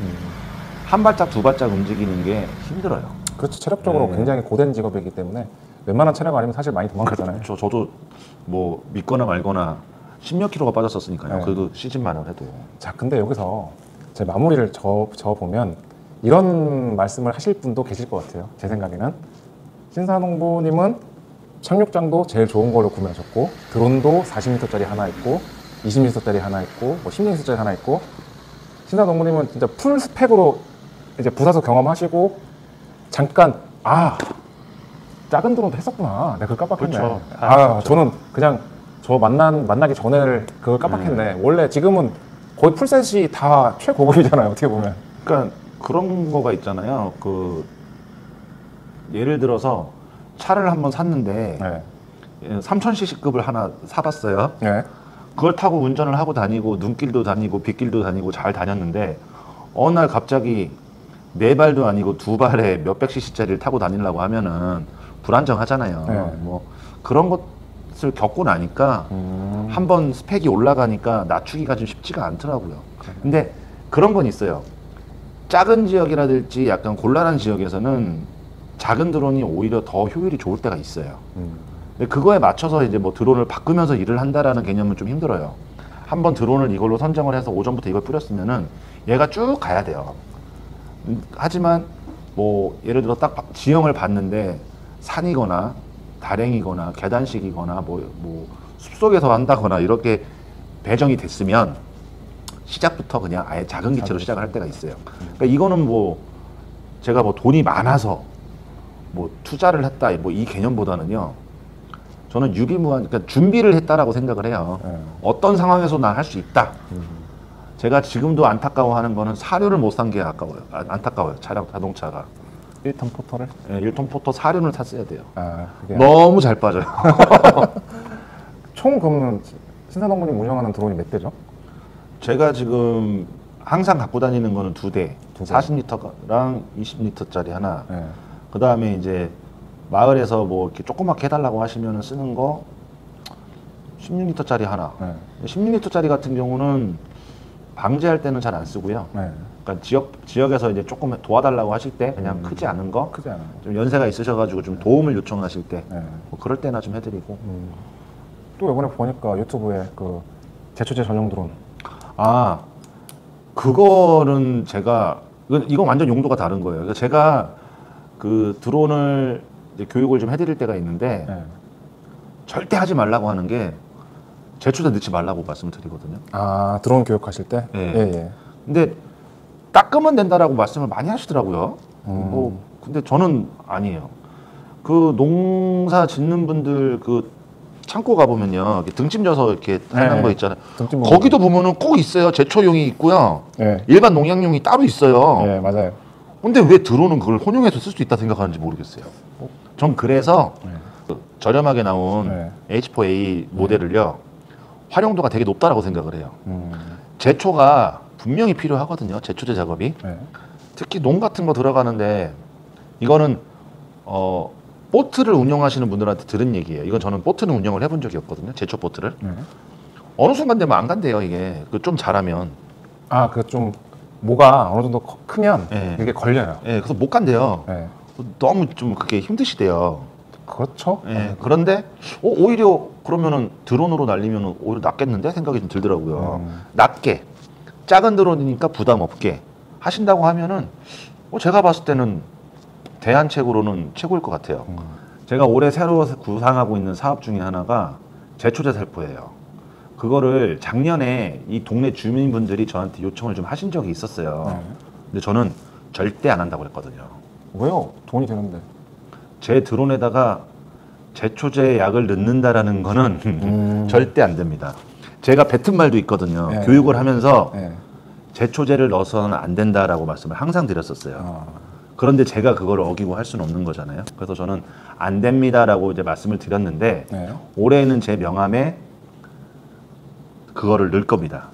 한 발짝 두 발짝 움직이는 게 힘들어요. 그렇죠. 체력적으로 네. 굉장히 고된 직업이기 때문에 웬만한 체력 아니면 사실 많이 도망가잖아요. 저도 뭐 믿거나 말거나 10몇 킬로가 빠졌었으니까요. 네. 그래도 시즌만을 해도. 자, 근데 여기서 제 마무리를 보면 이런 말씀을 하실 분도 계실 것 같아요. 제 생각에는 신사농부님은 착륙장도 제일 좋은 걸로 구매하셨고 드론도 40m짜리 하나 있고 20m짜리 하나 있고 뭐 16m짜리 하나 있고 신사농부님은 진짜 풀 스펙으로 이제 부사서 경험하시고 잠깐 작은 드론도 했었구나. 내가 그걸 깜빡했네. 그렇죠. 저는 그냥 저 만나기 전에 그걸 깜빡했네. 원래 지금은 거의 풀셋이 다 최고급이잖아요. 어떻게 보면. 그러니까 그런 거가 있잖아요. 그 예를 들어서 차를 한번 샀는데 네. 3000cc급을 하나 사봤어요. 네. 그걸 타고 운전을 하고 다니고 눈길도 다니고 빗길도 다니고 잘 다녔는데 어느 날 갑자기 네 발도 아니고 두 발에 몇백 cc짜리를 타고 다니려고 하면은 불안정하잖아요. 네. 뭐 그런 것을 겪고 나니까 한번 스펙이 올라가니까 낮추기가 좀 쉽지가 않더라고요. 근데 그런 건 있어요. 작은 지역이라든지 약간 곤란한 지역에서는 작은 드론이 오히려 더 효율이 좋을 때가 있어요. 근데 그거에 맞춰서 이제 뭐 드론을 바꾸면서 일을 한다라는 개념은 좀 힘들어요. 한번 드론을 이걸로 선정을 해서 오전부터 이걸 뿌렸으면은 얘가 쭉 가야 돼요. 하지만 뭐 예를 들어 딱 지형을 봤는데 산이거나 다랭이거나 계단식이거나 뭐 숲속에서 한다거나 이렇게 배정이 됐으면 시작부터 그냥 아예 작은 기체로 시작을 할 때가 있어요. 그러니까 이거는 뭐 제가 뭐 돈이 많아서 뭐 투자를 했다 뭐 이 개념보다는요. 저는 유비무한 그러니까 준비를 했다라고 생각을 해요. 어떤 상황에서 난 할 수 있다. 제가 지금도 안타까워하는 거는 사료를 못 산 게 아까워요. 안타까워요. 자동차가. 1톤 포터를? 네, 1톤 포터 사료를 탔어야 돼요. 그게 너무 잘 빠져요. 총 그러면 신사농부님 운영하는 드론이 몇 대죠? 제가 지금 항상 갖고 다니는 거는 두 대. 두 대. 40리터랑 20리터짜리 하나. 네. 그 다음에 이제 마을에서 뭐 이렇게 조그맣게 해달라고 하시면 쓰는 거 16리터짜리 하나. 네. 16리터짜리 같은 경우는 방제할 때는 잘 안 쓰고요. 네. 그러니까 지역에서 이제 조금 도와달라고 하실 때 그냥 크지 않은 거, 크지 않아요. 좀 연세가 있으셔가지고 좀 도움을 요청하실 때, 네. 뭐 그럴 때나 좀 해드리고. 또 이번에 보니까 유튜브에 그 제초제 전용 드론. 그거는 제가 이건 완전 용도가 다른 거예요. 그러니까 제가 그 드론을 이제 교육을 좀 해드릴 때가 있는데 네. 절대 하지 말라고 하는 게 제초제 넣지 말라고 말씀을 드리거든요. 드론 교육하실 때? 예. 예. 근데 닦으면 된다라고 말씀을 많이 하시더라고요. 뭐 근데 저는 아니에요. 그 농사 짓는 분들 그 창고 가보면요, 이렇게 등짐 져서 이렇게 하는 네. 거 있잖아요. 등짐 거기도 보면은 꼭 있어요. 제초용이 있고요. 네. 일반 농약용이 따로 있어요. 네, 맞아요. 근데 왜 드론은 그걸 혼용해서 쓸 수 있다 생각하는지 모르겠어요. 전 그래서 그 저렴하게 나온 H4A 모델을요, 활용도가 되게 높다라고 생각을 해요. 제초가 분명히 필요하거든요. 제초제 작업이. 네. 특히 농 같은 거 들어가는데 이거는 보트를 운영하시는 분들한테 들은 얘기예요. 이건 저는 보트는 운영을 해본 적이 없거든요. 제초 보트를. 어느 순간 되면 안 간대요. 이게 그 좀 잘하면. 그 좀 모가 어느 정도 크면 네. 이게 걸려요. 예, 그래서 못 간대요. 네. 너무 좀 그게 힘드시대요. 그렇죠. 예, 그런데 오히려 그러면은 드론으로 날리면 오히려 낫겠는데 생각이 좀 들더라고요. 낮게 작은 드론이니까 부담 없게 하신다고 하면은 제가 봤을 때는 대안책으로는 최고일 것 같아요. 제가 올해 새로 구상하고 있는 사업 중에 하나가 제초제 살포예요. 그거를 작년에 이 동네 주민분들이 저한테 요청을 좀 하신 적이 있었어요. 근데 저는 절대 안 한다고 그랬거든요. 왜요? 돈이 되는데. 제 드론에다가 제초제 약을 넣는다라는 거는 절대 안 됩니다. 제가 뱉은 말도 있거든요. 네. 교육을 하면서 네. 제초제를 넣어서는 안 된다라고 말씀을 항상 드렸었어요. 그런데 제가 그걸 어기고 할 수는 없는 거잖아요. 그래서 저는 안 됩니다라고 이제 말씀을 드렸는데 네. 올해는 제 명함에 그거를 넣을 겁니다.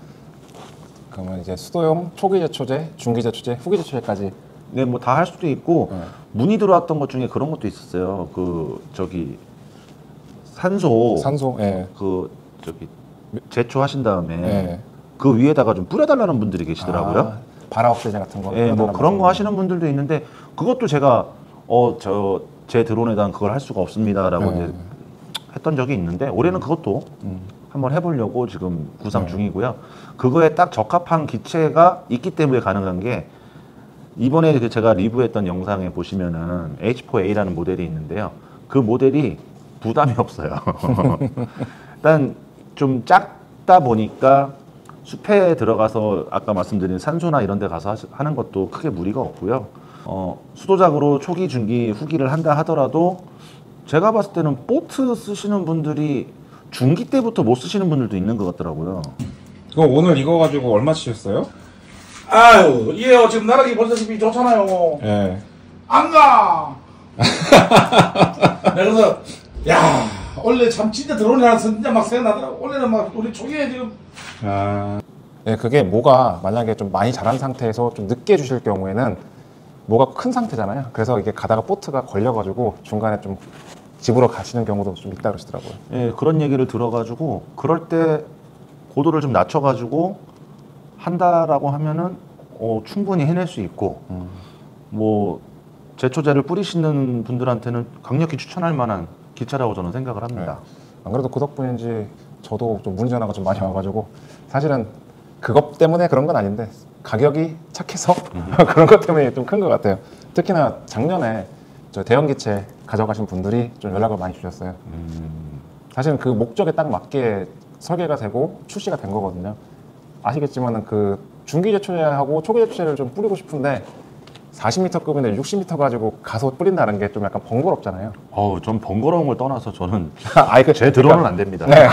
그러면 이제 수도용 초기 제초제, 중기 제초제, 후기 제초제까지. 네, 뭐 다 할 수도 있고 네. 문의 들어왔던 것 중에 그런 것도 있었어요. 그 저기 산소 예. 그 저기 제초하신 다음에 예. 그 위에다가 좀 뿌려달라는 분들이 계시더라고요. 아, 발화 억제제 같은 거. 예, 뭐 그런 거 하시는 분들도 있는데 그것도 제가 저 제 드론에다가 그걸 할 수가 없습니다라고 이제 했던 적이 있는데 올해는 그것도 한번 해보려고 지금 구상 중이고요. 그거에 딱 적합한 기체가 있기 때문에 가능한 게 이번에 그 제가 리뷰했던 영상에 보시면은 H4A라는 모델이 있는데요. 그 모델이 부담이 없어요. 일단 좀 작다 보니까 숲에 들어가서 아까 말씀드린 산소나 이런 데 가서 하는 것도 크게 무리가 없고요. 수도작으로 초기, 중기, 후기를 한다 하더라도 제가 봤을 때는 보트 쓰시는 분들이 중기 때부터 못 쓰시는 분들도 있는 것 같더라고요. 그거 오늘 이거 가지고 얼마 치셨어요? 아유, 얘요 지금 나락이 보다시피 좋잖아요. 예. 안 가. 그래서 야 원래 참 진짜 드론이라서 진짜 막 생각나더라고. 원래는 막 우리 초기에 지금 예, 그게 모가 만약에 좀 많이 자란 상태에서 좀 늦게 주실 경우에는 모가 큰 상태잖아요. 그래서 이게 가다가 보트가 걸려가지고 중간에 좀 집으로 가시는 경우도 좀 있다 그러시더라고요. 예, 그런 얘기를 들어가지고 그럴 때 고도를 좀 낮춰가지고 한다라고 하면은 충분히 해낼 수 있고 뭐 제초제를 뿌리시는 분들한테는 강력히 추천할 만한 기차라고 저는 생각을 합니다. 안 그래도 그 덕분인지 저도 좀 문의 전화가 좀 많이 와가지고 사실은 그것 때문에 그런 건 아닌데 가격이 착해서 그런 것 때문에 좀 큰 것 같아요. 특히나 작년에 저 대형 기체 가져가신 분들이 좀 연락을 많이 주셨어요. 사실은 그 목적에 딱 맞게 설계가 되고 출시가 된 거거든요. 아시겠지만은 그 중기 제초제하고 초기 제초제를 좀 뿌리고 싶은데 40m급인데 60m 가지고 가서 뿌린다는 게 좀 약간 번거롭잖아요. 전 번거로운 걸 떠나서 저는 아이 제 드론은 안 됩니다. 네.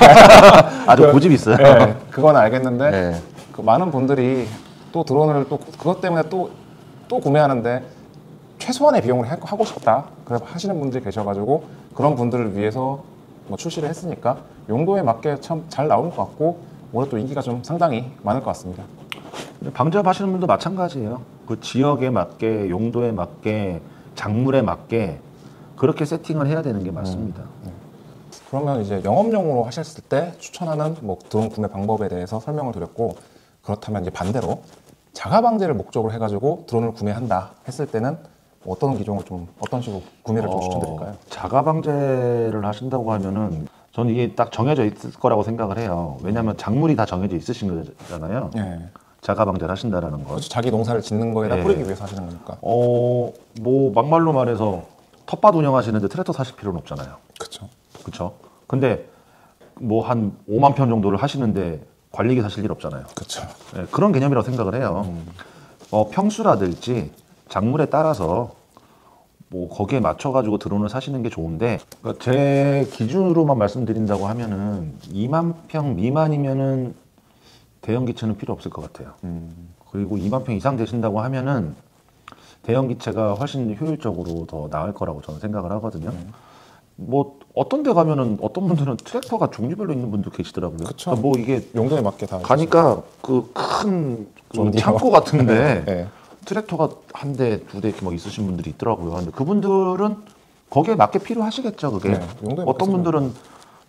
아주 고집 있어요. 네, 그건 알겠는데 네. 그 많은 분들이 또 드론을 또 그것 때문에 또 구매하는데 최소한의 비용을 하고 싶다. 그래서 하시는 분들이 계셔가지고 그런 분들을 위해서 뭐 출시를 했으니까 용도에 맞게 참 잘 나오는 것 같고 올해 또 인기가 좀 상당히 많을 것 같습니다. 방제업 하시는 분도 마찬가지예요. 그 지역에 맞게, 용도에 맞게, 작물에 맞게 그렇게 세팅을 해야 되는 게 맞습니다. 그러면 이제 영업용으로 하셨을 때 추천하는 뭐 드론 구매 방법에 대해서 설명을 드렸고 그렇다면 이제 반대로 자가 방제를 목적으로 해가지고 드론을 구매한다 했을 때는 어떤 기종을 좀 어떤 식으로 구매를 좀 추천드릴까요? 자가 방제를 하신다고 하면은 저는 이게 딱 정해져 있을 거라고 생각을 해요. 왜냐하면 작물이 다 정해져 있으신 거잖아요. 네. 자가 방제를 하신다라는 거. 그렇죠. 자기 농사를 짓는 거에다 네. 뿌리기 위해서 하시는 거니까. 뭐 막말로 말해서 텃밭 운영하시는데 트랙터 사실 필요는 없잖아요. 그렇죠. 그렇죠? 근데 뭐 한 5만 편 정도를 하시는데 관리기 사실 일 없잖아요. 그렇죠. 네, 그런 개념이라고 생각을 해요. 평수라든지 작물에 따라서 뭐 거기에 맞춰가지고 드론을 사시는 게 좋은데 그러니까 제 기준으로만 말씀드린다고 하면은 2만 평 미만이면은 대형 기체는 필요 없을 것 같아요. 그리고 2만 평 이상 되신다고 하면은 대형 기체가 훨씬 효율적으로 더 나을 거라고 저는 생각을 하거든요. 뭐 어떤 데 가면은 어떤 분들은 트랙터가 종류별로 있는 분도 계시더라고요. 그쵸. 그러니까 뭐 이게 용도에 맞게 다. 가니까 그 큰 존디어. 창고 같은데 네. 트랙터가 한 대, 두 대 이렇게 막 있으신 분들이 있더라고요. 근데 그분들은 거기에 맞게 필요하시겠죠, 그게. 네, 용도에 어떤 맞게 분들은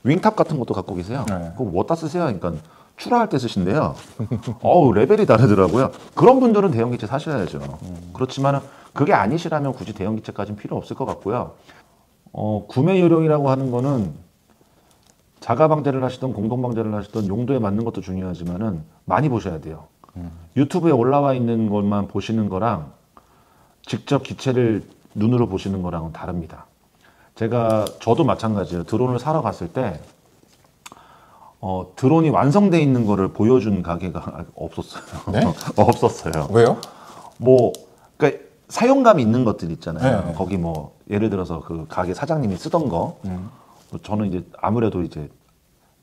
윙탑 같은 것도 갖고 계세요. 네. 그거 뭐다 쓰세요? 그러니까 출하할 때 쓰신대요. 레벨이 다르더라고요. 그런 분들은 대형 기체 사셔야죠. 그렇지만 그게 아니시라면 굳이 대형 기체까지는 필요 없을 것 같고요. 구매 요령이라고 하는 거는 자가 방제를 하시던 공동 방제를 하시던 용도에 맞는 것도 중요하지만은 많이 보셔야 돼요. 유튜브에 올라와 있는 것만 보시는 거랑 직접 기체를 눈으로 보시는 거랑은 다릅니다. 저도 마찬가지예요. 드론을 사러 갔을 때 드론이 완성돼 있는 거를 보여준 가게가 없었어요. 네? 없었어요. 왜요? 그러니까 사용감이 있는 것들 있잖아요. 네. 거기 뭐 예를 들어서 그 가게 사장님이 쓰던 거, 저는 이제 아무래도 이제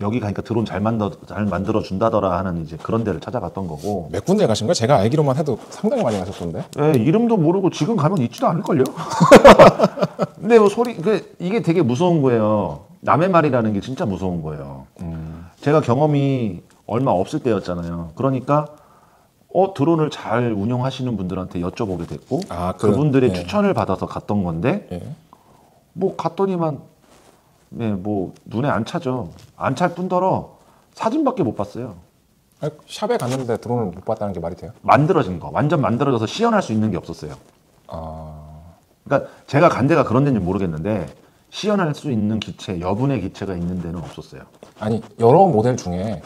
여기 가니까 드론 잘 만들어 준다더라 하는 이제 그런 데를 찾아갔던 거고. 몇 군데 가신 거예요? 제가 알기로만 해도 상당히 많이 가셨던데. 예, 이름도 모르고 지금 가면 있지도 않을걸요? 근데 뭐 이게 되게 무서운 거예요. 남의 말이라는 게 진짜 무서운 거예요. 제가 경험이 얼마 없을 때였잖아요. 그러니까 드론을 잘 운영하시는 분들한테 여쭤보게 됐고, 그분들의 추천을 받아서 갔던 건데, 뭐 갔더니만 네, 뭐 눈에 안 차죠. 안 찰 뿐더러 사진밖에 못 봤어요. 아니, 샵에 갔는데 드론을 못 봤다는 게 말이 돼요? 만들어진 거, 완전 만들어져서 시연할 수 있는 게 없었어요. 그러니까 제가 간 데가 그런 데인지 모르겠는데 시연할 수 있는 기체, 여분의 기체가 있는 데는 없었어요. 아니 여러 모델 중에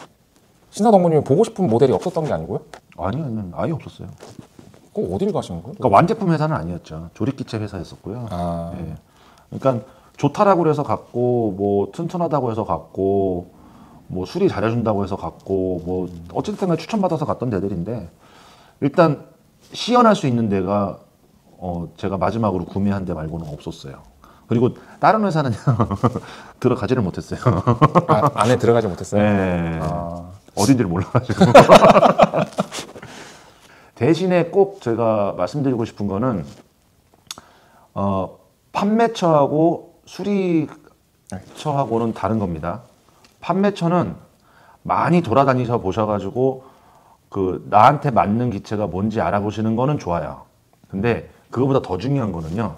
신사동무님이 보고 싶은 모델이 없었던 게 아니고요? 아니, 아예 없었어요. 그거 어딜 가신 거예요? 그러니까 완제품 회사는 아니었죠. 조립기체 회사였었고요. 예. 그러니까 좋다라고 해서 갔고, 뭐 튼튼하다고 해서 갔고, 뭐 수리 잘해준다고 해서 갔고, 뭐 어쨌든 간에 추천받아서 갔던 데들인데, 일단 시연할 수 있는 데가 제가 마지막으로 구매한 데 말고는 없었어요. 그리고 다른 회사는 들어가지를 못했어요. 안에 들어가지 못했어요? 네. 어딘지를 몰라가지고. 대신에 꼭 제가 말씀드리고 싶은 거는 판매처하고 수리처하고는 다른 겁니다. 판매처는 많이 돌아다니셔 보셔가지고 그 나한테 맞는 기체가 뭔지 알아보시는 거는 좋아요. 근데 그거보다 더 중요한 거는요.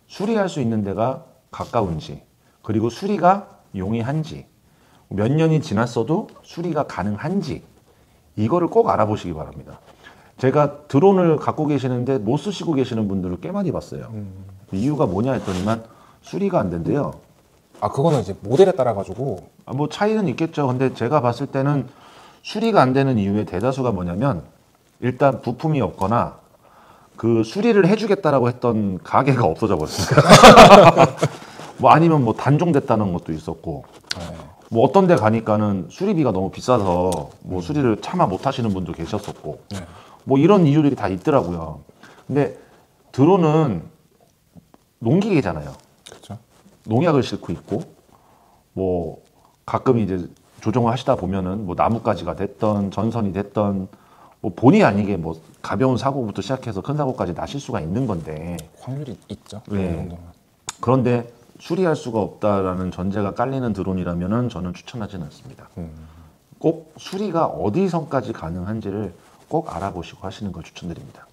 수리할 수 있는 데가 가까운지, 그리고 수리가 용이한지, 몇 년이 지났어도 수리가 가능한지, 이거를 꼭 알아보시기 바랍니다. 제가 드론을 갖고 계시는데 못 쓰시고 계시는 분들을 꽤 많이 봤어요. 이유가 뭐냐 했더니만 수리가 안 된대요. 그거는 이제 모델에 따라 가지고 뭐 차이는 있겠죠. 근데 제가 봤을 때는 수리가 안 되는 이유의 대다수가 뭐냐면 일단 부품이 없거나 그 수리를 해주겠다라고 했던 가게가 없어져 버렸어요. 뭐 아니면 뭐 단종됐다는 것도 있었고, 뭐 어떤 데 가니까는 수리비가 너무 비싸서 뭐 수리를 차마 못 하시는 분도 계셨었고, 뭐 이런 이유들이 다 있더라고요. 근데 드론은 농기계잖아요. 그렇죠. 농약을 싣고 있고, 뭐 가끔 이제 조종을 하시다 보면은 뭐 나뭇가지가 됐던 전선이 됐던 뭐 본의 아니게 뭐 가벼운 사고부터 시작해서 큰 사고까지 나실 수가 있는 건데, 확률이 있죠. 네. 그런데 수리할 수가 없다라는 전제가 깔리는 드론이라면은 저는 추천하지는 않습니다. 꼭 수리가 어디선까지 가능한지를 꼭 알아보시고 하시는 걸 추천드립니다.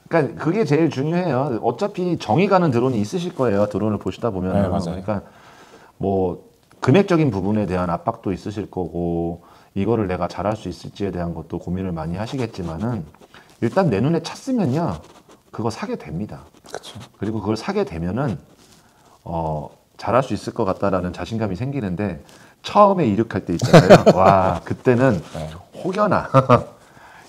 그러니까 그게 제일 중요해요. 어차피 정이 가는 드론이 있으실 거예요. 드론을 보시다 보면. 네, 맞아요. 그러니까 뭐 금액적인 부분에 대한 압박도 있으실 거고, 이거를 내가 잘할 수 있을지에 대한 것도 고민을 많이 하시겠지만은 일단 내 눈에 찼으면요, 그거 사게 됩니다. 그렇죠. 그리고 그걸 사게 되면은 잘할 수 있을 것 같다라는 자신감이 생기는데, 처음에 이륙할 때 있잖아요. 와, 그때는 혹여나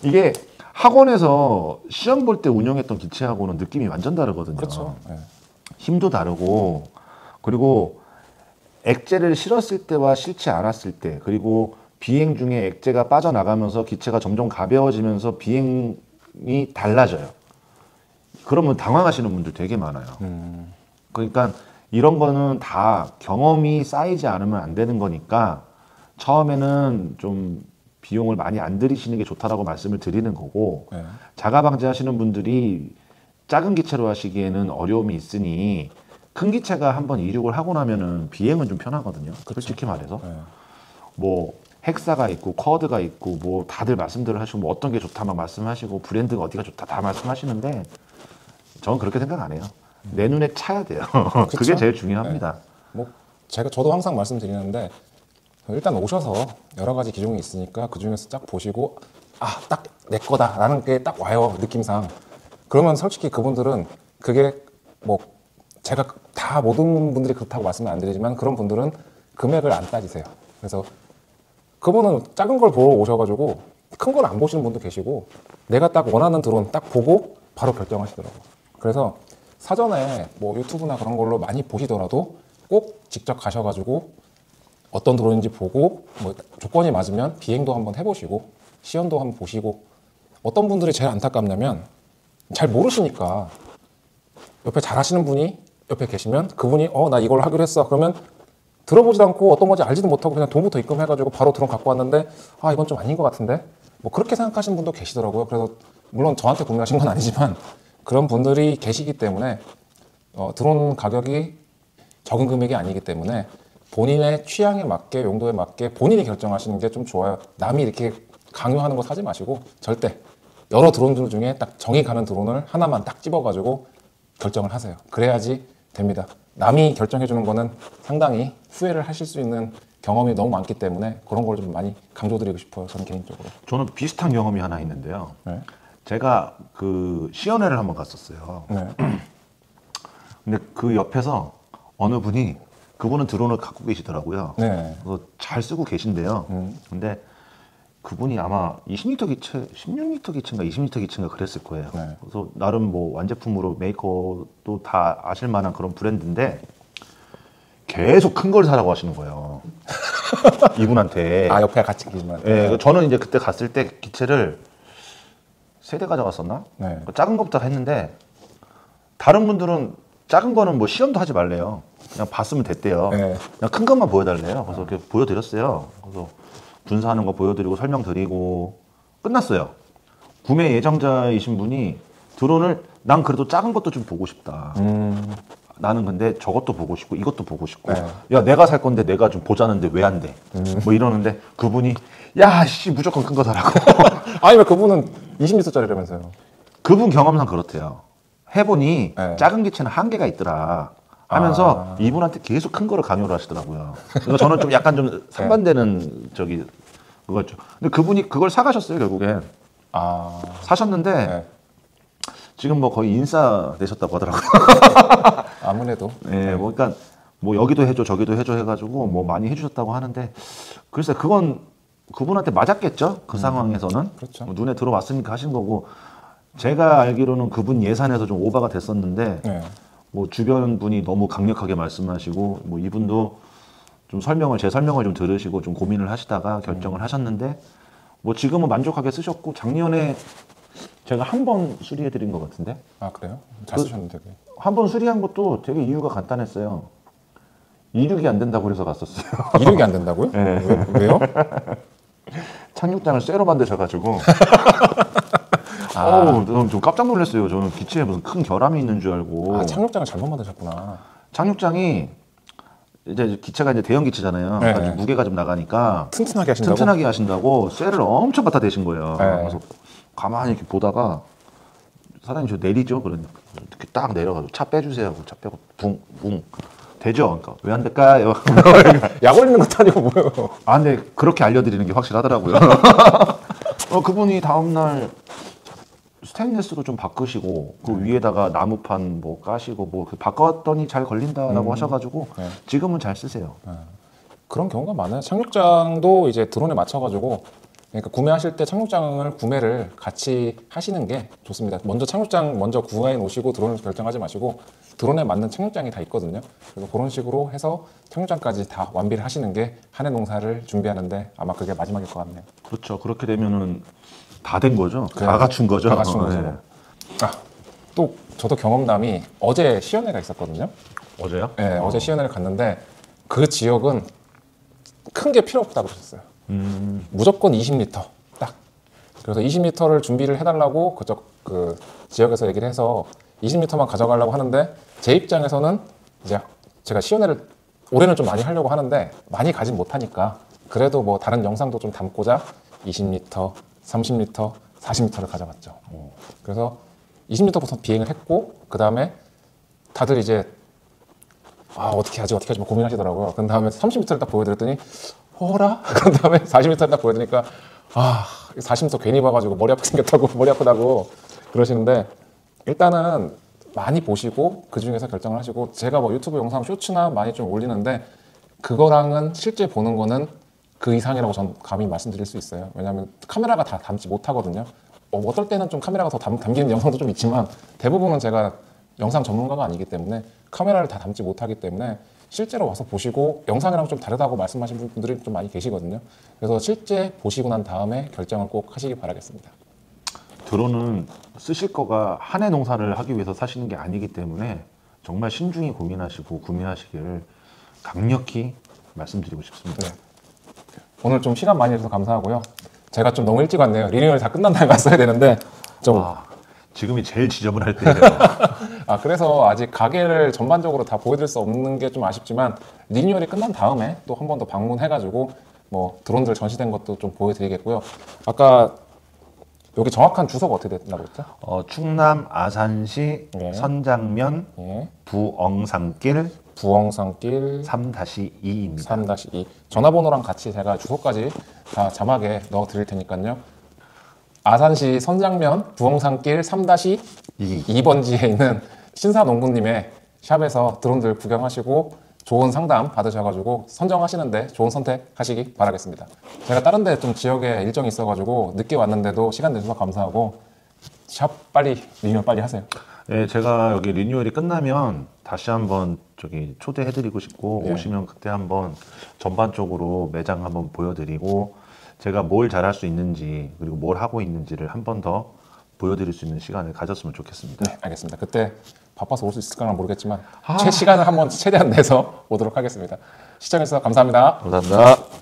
이게 학원에서 시험 볼 때 운영했던 기체하고는 느낌이 완전 다르거든요. 그렇죠. 힘도 다르고, 그리고 액제를 실었을 때와 실지 않았을 때, 그리고 비행 중에 액제가 빠져나가면서 기체가 점점 가벼워지면서 비행이 달라져요. 그러면 당황하시는 분들 되게 많아요. 그러니까 이런 거는 다 경험이 쌓이지 않으면 안 되는 거니까 처음에는 좀 비용을 많이 안 들이시는 게 좋다라고 말씀을 드리는 거고, 자가 방지하시는 분들이 작은 기체로 하시기에는 어려움이 있으니 큰 기체가 한번 이륙을 하고 나면은 비행은 좀 편하거든요. 솔직히 말해서. 뭐 헥사가 있고 쿼드가 있고 뭐 다들 말씀들을 하시고 뭐 어떤 게 좋다 막 말씀하시고 브랜드가 어디가 좋다 다 말씀하시는데 저는 그렇게 생각 안 해요. 내 눈에 차야 돼요. 그게 제일 중요합니다. 뭐 저도 항상 말씀드리는데, 일단 오셔서 여러 가지 기종이 있으니까 그 중에서 딱 보시고 딱 내 거다라는 게 딱 와요, 느낌상. 그러면 솔직히 그분들은 그게 뭐 제가 다 모든 분들이 그렇다고 말씀은 안 드리지만 그런 분들은 금액을 안 따지세요. 그래서 그분은 작은 걸 보러 오셔가지고 큰 걸 안 보시는 분도 계시고, 내가 딱 원하는 드론 딱 보고 바로 결정하시더라고요. 그래서 사전에 뭐 유튜브나 그런 걸로 많이 보시더라도 꼭 직접 가셔가지고 어떤 드론인지 보고, 뭐 조건이 맞으면 비행도 한번 해보시고 시연도 한번 보시고. 어떤 분들이 제일 안타깝냐면 잘 모르시니까 옆에 잘하시는 분이 옆에 계시면 그분이 나 이걸 하기로 했어. 그러면 들어보지도 않고 어떤 건지 알지도 못하고 그냥 돈부터 입금해가지고 바로 드론 갖고 왔는데 이건 좀 아닌 것 같은데 뭐 그렇게 생각하시는 분도 계시더라고요. 그래서 물론 저한테 구매하신 건 아니지만 그런 분들이 계시기 때문에 드론 가격이 적은 금액이 아니기 때문에 본인의 취향에 맞게 용도에 맞게 본인이 결정하시는 게 좀 좋아요. 남이 이렇게 강요하는 거 사지 마시고 절대 여러 드론들 중에 딱 정이 가는 드론을 하나만 딱 집어가지고 결정을 하세요. 그래야지 됩니다. 남이 결정해 주는 거는 상당히 후회를 하실 수 있는 경험이 너무 많기 때문에 그런 걸 좀 많이 강조드리고 싶어요. 저는 개인적으로. 저는 비슷한 경험이 하나 있는데요. 네. 제가 그 시연회를 한번 갔었어요. 네. 근데 그 옆에서 어느 분이 그분은 드론을 갖고 계시더라고요. 네. 그래서 잘 쓰고 계신데요. 근데 그분이 아마 20리터 기체, 16리터 기체인가 20리터 기체인가 그랬을 거예요. 네. 그래서 나름 뭐 완제품으로 메이커도 다 아실 만한 그런 브랜드인데 계속 큰 걸 사라고 하시는 거예요. 이분한테. 옆에 같이 계시면. 예, 저는 이제 그때 갔을 때 기체를 3대 가져갔었나? 네. 작은 것부터 했는데 다른 분들은 작은 거는 뭐 시연도 하지 말래요. 그냥 봤으면 됐대요. 네. 그냥 큰 것만 보여달래요. 그래서 이렇게 보여드렸어요. 그래서 분사하는 거 보여드리고 설명드리고 끝났어요. 구매 예정자이신 분이 드론을 난 그래도 작은 것도 좀 보고 싶다. 나는 근데 저것도 보고 싶고 이것도 보고 싶고 네. 야 내가 살 건데 내가 좀 보자는데 왜 안 돼? 뭐 이러는데 그분이 야 씨 무조건 큰 거 사라고. 아니면 그분은 20리터짜리라면서요. 그분 경험상 그렇대요. 해보니 네. 작은 기체는 한계가 있더라 하면서 이분한테 계속 큰 거를 강요를 하시더라고요. 그래서 저는 좀 약간 좀 상반되는 저기 그거죠. 근데 그분이 그걸 사가셨어요 결국에. 사셨는데 네. 지금 뭐 거의 인싸 되셨다고 하더라고요. 아무래도. 네, 뭐 그러니까 뭐 여기도 해줘 저기도 해줘 해가지고 뭐 많이 해주셨다고 하는데 글쎄 그건 그분한테 맞았겠죠 그 상황에서는. 그렇죠. 뭐 눈에 들어왔으니까 하신 거고 제가 알기로는 그분 예산에서 좀 오바가 됐었는데 네. 뭐 주변 분이 너무 강력하게 말씀하시고 뭐 이분도 좀 제 설명을 좀 들으시고 좀 고민을 하시다가 결정을 하셨는데 뭐 지금은 만족하게 쓰셨고 작년에 제가 한 번 수리해 드린 것 같은데 그래요? 잘 쓰셨는데. 그게. 한 번 수리한 것도 되게 이유가 간단했어요. 이륙이 안 된다고 그래서 갔었어요. 이륙이 안 된다고요? 네. 왜요? 착륙장을 쇠로 만드셔가지고 좀 깜짝 놀랐어요. 저는 기체에 무슨 큰 결함이 있는 줄 알고. 착륙장을 잘못 만드셨구나. 착륙장이 이제 기체가 이제 대형 기체잖아요. 네. 그러니까 무게가 좀 나가니까 튼튼하게 하신다고? 튼튼하게 하신다고 쇠를 엄청 갖다 대신 거예요. 네. 그래서 가만히 이렇게 보다가 사장님 저 내리죠? 그러니까 이렇게 딱 내려가지고 차 빼주세요. 차 빼고 붕 되죠? 그러니까 왜 안 될까요? 약 올리는 것도 아니고 뭐예요? 근데 그렇게 알려드리는 게 확실하더라고요. 그분이 다음날 스테인리스로 좀 바꾸시고 그 위에다가 나무판 뭐 까시고 뭐 바꿨더니 잘 걸린다라고 하셔가지고 네. 지금은 잘 쓰세요. 그런 경우가 많아요. 착륙장도 이제 드론에 맞춰가지고 그러니까 구매하실 때 착륙장을 구매를 같이 하시는 게 좋습니다. 먼저 착륙장 먼저 구해 놓으시고 드론을 결정하지 마시고 드론에 맞는 착륙장이 다 있거든요. 그래서 그런 식으로 해서 착륙장까지 다 완비를 하시는 게 한 해 농사를 준비하는데 아마 그게 마지막일 것 같네요. 그렇죠. 그렇게 되면은 다 된 거죠. 그래. 다 갖춘 거죠. 다 갖춘 거죠. 네. 또 저도 경험담이 어제 시연회가 있었거든요. 어제요? 네, 어제 시연회를 갔는데 그 지역은 큰 게 필요 없다고 그러셨어요. 무조건 20리터 딱. 그래서 20리터를 준비를 해달라고 그 지역에서 얘기를 해서 20리터만 가져가려고 하는데 제 입장에서는 이제 제가 시연회를 올해는 좀 많이 하려고 하는데 많이 가진 못하니까 그래도 뭐 다른 영상도 좀 담고자 20리터, 30리터, 40리터를 가져갔죠. 그래서 20리터부터 비행을 했고 그 다음에 다들 이제 어떻게 하지 뭐 고민하시더라고요. 그 다음에 30m를 딱 보여드렸더니 호라? 그 다음에 40m를 딱 보여드리니까 40m 괜히 봐가지고 머리 아프게 생겼다고 머리 아프다고 그러시는데 일단은 많이 보시고 그 중에서 결정을 하시고 제가 뭐 유튜브 영상 쇼츠나 많이 좀 올리는데 그거랑은 실제 보는 거는 그 이상이라고 전 감히 말씀드릴 수 있어요. 왜냐하면 카메라가 다 담지 못하거든요. 어떨 때는 좀 카메라가 더 담기는 영상도 좀 있지만 대부분은 제가 영상 전문가가 아니기 때문에 카메라를 다 담지 못하기 때문에 실제로 와서 보시고 영상이랑 좀 다르다고 말씀하시는 분들이 좀 많이 계시거든요. 그래서 실제 보시고 난 다음에 결정을 꼭 하시기 바라겠습니다. 드론은 쓰실 거가 한 해 농사를 하기 위해서 사시는 게 아니기 때문에 정말 신중히 고민하시고 구매하시기를 강력히 말씀드리고 싶습니다. 네. 오늘 좀 시간 많이 내주셔서 감사하고요. 제가 좀 너무 일찍 왔네요. 리뉴얼 다 끝난 다음에 왔어야 되는데 좀 와, 지금이 제일 지저분할 때예요. 그래서 아직 가게를 전반적으로 다 보여드릴 수 없는 게 좀 아쉽지만 리뉴얼이 끝난 다음에 또 한 번 더 방문해가지고 뭐 드론들 전시된 것도 좀 보여드리겠고요. 아까 여기 정확한 주소가 어떻게 됐다고 했죠? 충남 아산시 네. 선장면 예. 부엉산길 부엉산길 3-2입니다. 3-2 전화번호랑 같이 제가 주소까지 다 자막에 넣어 드릴 테니까요. 아산시 선장면 부엉산길 3-2번지에 있는 신사농부님의 샵에서 드론들 구경하시고 좋은 상담 받으셔가지고 선정하시는데 좋은 선택하시기 바라겠습니다. 제가 다른 데 좀 지역에 일정이 있어가지고 늦게 왔는데도 시간 내주셔서 감사하고 샵 빨리 리뉴얼 빨리 하세요. 네, 제가 여기 리뉴얼이 끝나면 다시 한번 저기 초대해드리고 싶고 네. 오시면 그때 한번 전반적으로 매장 한번 보여드리고 제가 뭘 잘할 수 있는지 그리고 뭘 하고 있는지를 한 번 더 보여드릴 수 있는 시간을 가졌으면 좋겠습니다. 네, 알겠습니다. 그때 바빠서 올 수 있을까는 모르겠지만 시간을 한번 최대한 내서 오도록 하겠습니다. 시청해주셔서 감사합니다. 감사합니다.